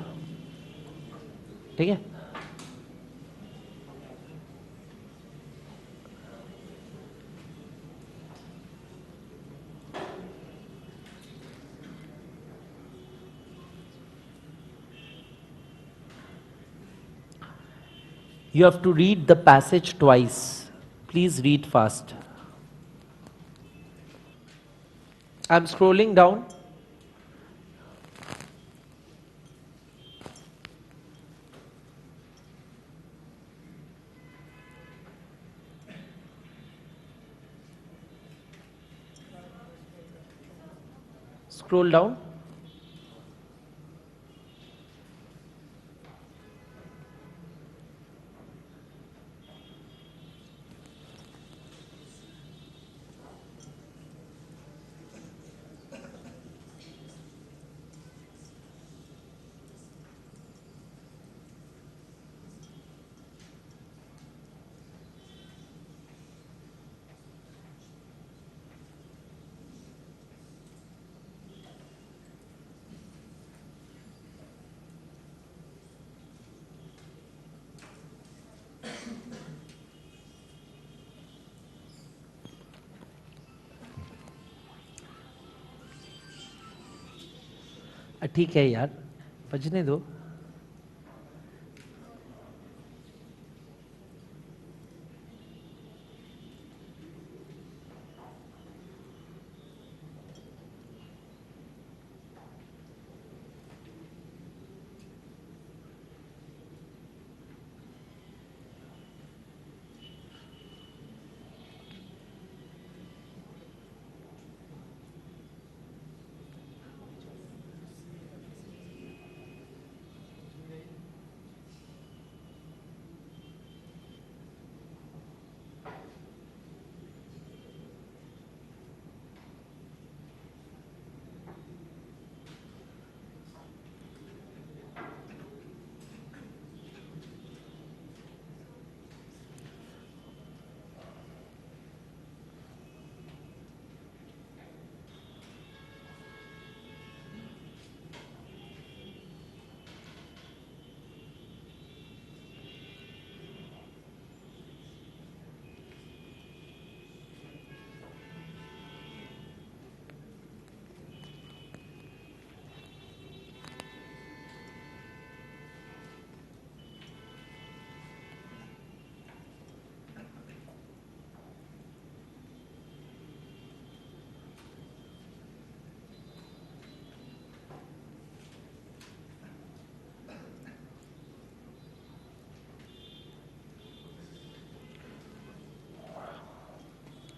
ठीक है? You have to read the passage twice. Please read fast. I'm scrolling down. Scroll down. ठीक है यार, बजने दो।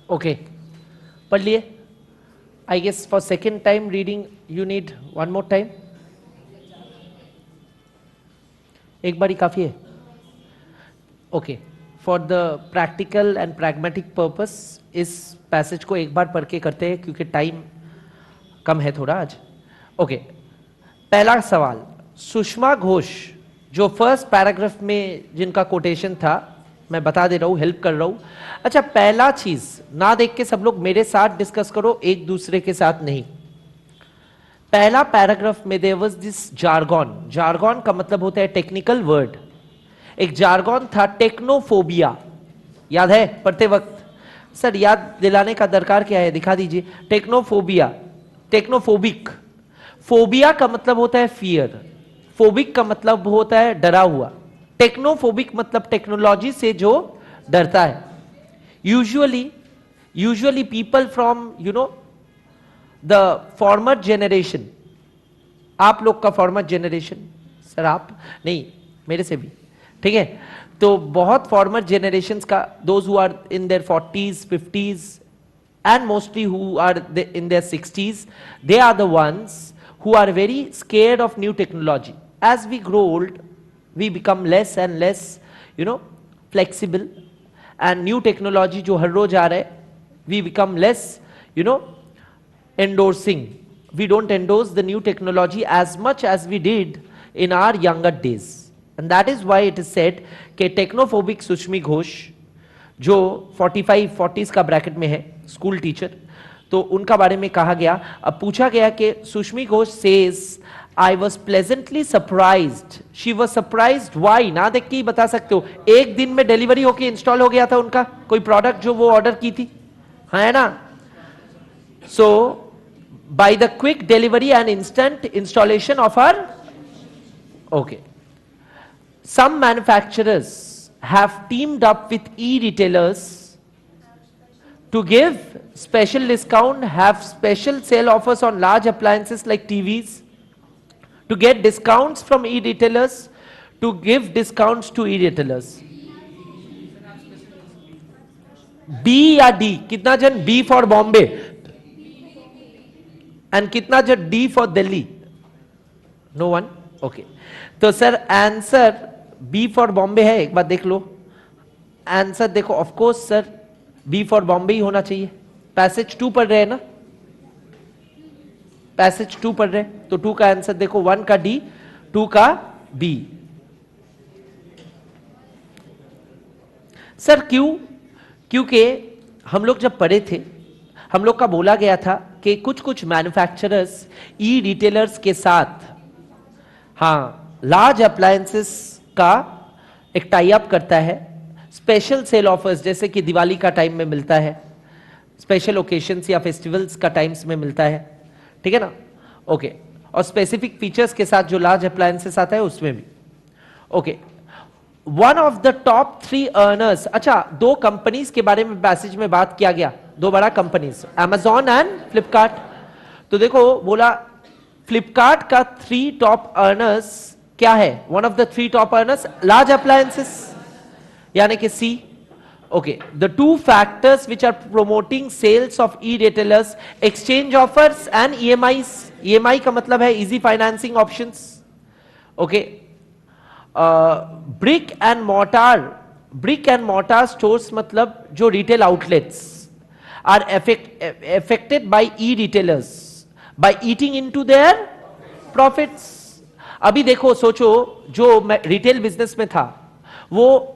ओके, पढ़ लिए। I guess for second time reading you need one more time. एक बार ही काफी है। Okay, for the practical and pragmatic purpose इस पैसेज को एक बार पढ़ के करते हैं क्योंकि टाइम कम है थोड़ा आज। ओके, पहला सवाल, सुषमा घोष जो फर्स्ट पैराग्राफ में जिनका कोटेशन था, मैं बता दे रहा हूं, हेल्प कर रहा हूं। अच्छा, पहला चीज ना देख के सब लोग मेरे साथ डिस्कस करो, एक दूसरे के साथ नहीं। पहला पैराग्राफ में there was this jargon. Jargon का मतलब होता है टेक्निकल वर्ड। एक जार्गन था टेक्नोफोबिया, याद है पढ़ते वक्त? सर याद दिलाने का दरकार क्या है, दिखा दीजिए। टेक्नोफोबिया, टेक्नोफोबिक। फोबिया का मतलब होता है फियर, फोबिक का मतलब होता है डरा हुआ। टेक्नोफोबिक मतलब टेक्नोलॉजी से जो डरता है। Usually people from the former generation, आप लोग का फॉर्मर जेनरेशन, सर आप नहीं, मेरे से भी ठीक है। तो बहुत फॉर्मर जेनरेशंस का, those who are in their 40s 50s and mostly who are in their 60s, they are the ones who are very scared of new technology. As we grow old, we become less and less flexible, and new technology जो हर रोज आ रहा है, we become less endorsing. We don't endorse the new technology as much as we did in our younger days, and that is why it is said कि टेक्नोफोबिक सुष्मी घोष जो 45-40s का bracket में है, school teacher, तो उनका बारे में कहा गया। अब पूछा गया कि Sushmi Ghosh says I was pleasantly surprised. She was surprised why, ना देख के ही बता सकते हो। एक दिन में डिलीवरी होके इंस्टॉल हो गया था उनका कोई प्रोडक्ट जो वो ऑर्डर की थी, है ना? So by the quick delivery and instant installation of her, okay, some manufacturers have teamed up with e-retailers to give special discount, have special sale offers on large appliances like TVs, to get discounts from e-retailers, to give discounts to e-retailers. B या D? कितना जन B for Bombay and कितना जन D for Delhi? No one? Okay. तो sir answer B for Bombay है, एक बार देख लो आंसर। देखो of course sir B for Bombay ही होना चाहिए। पैसेज 2 पढ़ रहे हैं ना, पैसेज 2 पढ़ रहे हैं, तो 2 का आंसर देखो, 1 का डी, 2 का बी। सर क्यों? क्योंकि हम लोग जब पढ़े थे, हम लोग का बोला गया था कि कुछ कुछ मैन्युफैक्चरर्स ई रिटेलर्स के साथ, हाँ, लार्ज अप्लायंसेस का एक टाई अप करता है। स्पेशल सेल ऑफर्स जैसे कि दिवाली का टाइम में मिलता है, स्पेशल ओकेशंस या फेस्टिवल्स का टाइम्स में मिलता है, ठीक है ना? ओके, और स्पेसिफिक फीचर्स के साथ जो लार्ज अप्लायंसेस आता है उसमें भी. Okay, one of the top 3 earners. अच्छा, 2 कंपनीज के बारे में पैसेज में बात किया गया, 2 बड़ा कंपनीज, Amazon एंड फ्लिपकार्ट. तो देखो बोला फ्लिपकार्ट का 3 टॉप अर्नर्स क्या है? One of the 3 top earners large appliances, यानी कि C. Okay, the 2 factors which are promoting sales of e-retailers, exchange offers and EMIs. EMI का मतलब है easy financing options. Okay, brick and mortar stores मतलब जो retail outlets are affected by e-retailers by eating into their profits. अभी देखो, सोचो, जो retail business में था वो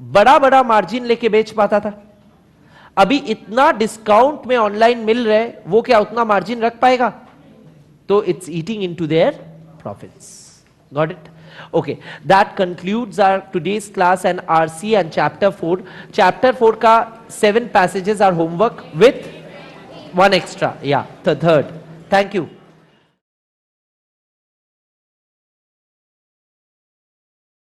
बड़ा बड़ा मार्जिन लेके बेच पाता था. अभी इतना डिस्काउंट में ऑनलाइन मिल रहे, वो क्या उतना मार्जिन रख पाएगा? तो it's eating into their profits. Got it? Okay, that concludes our today's class and RC and chapter 4. Chapter 4 का 7 passages are homework with 1 extra. Yeah, the third. Thank you.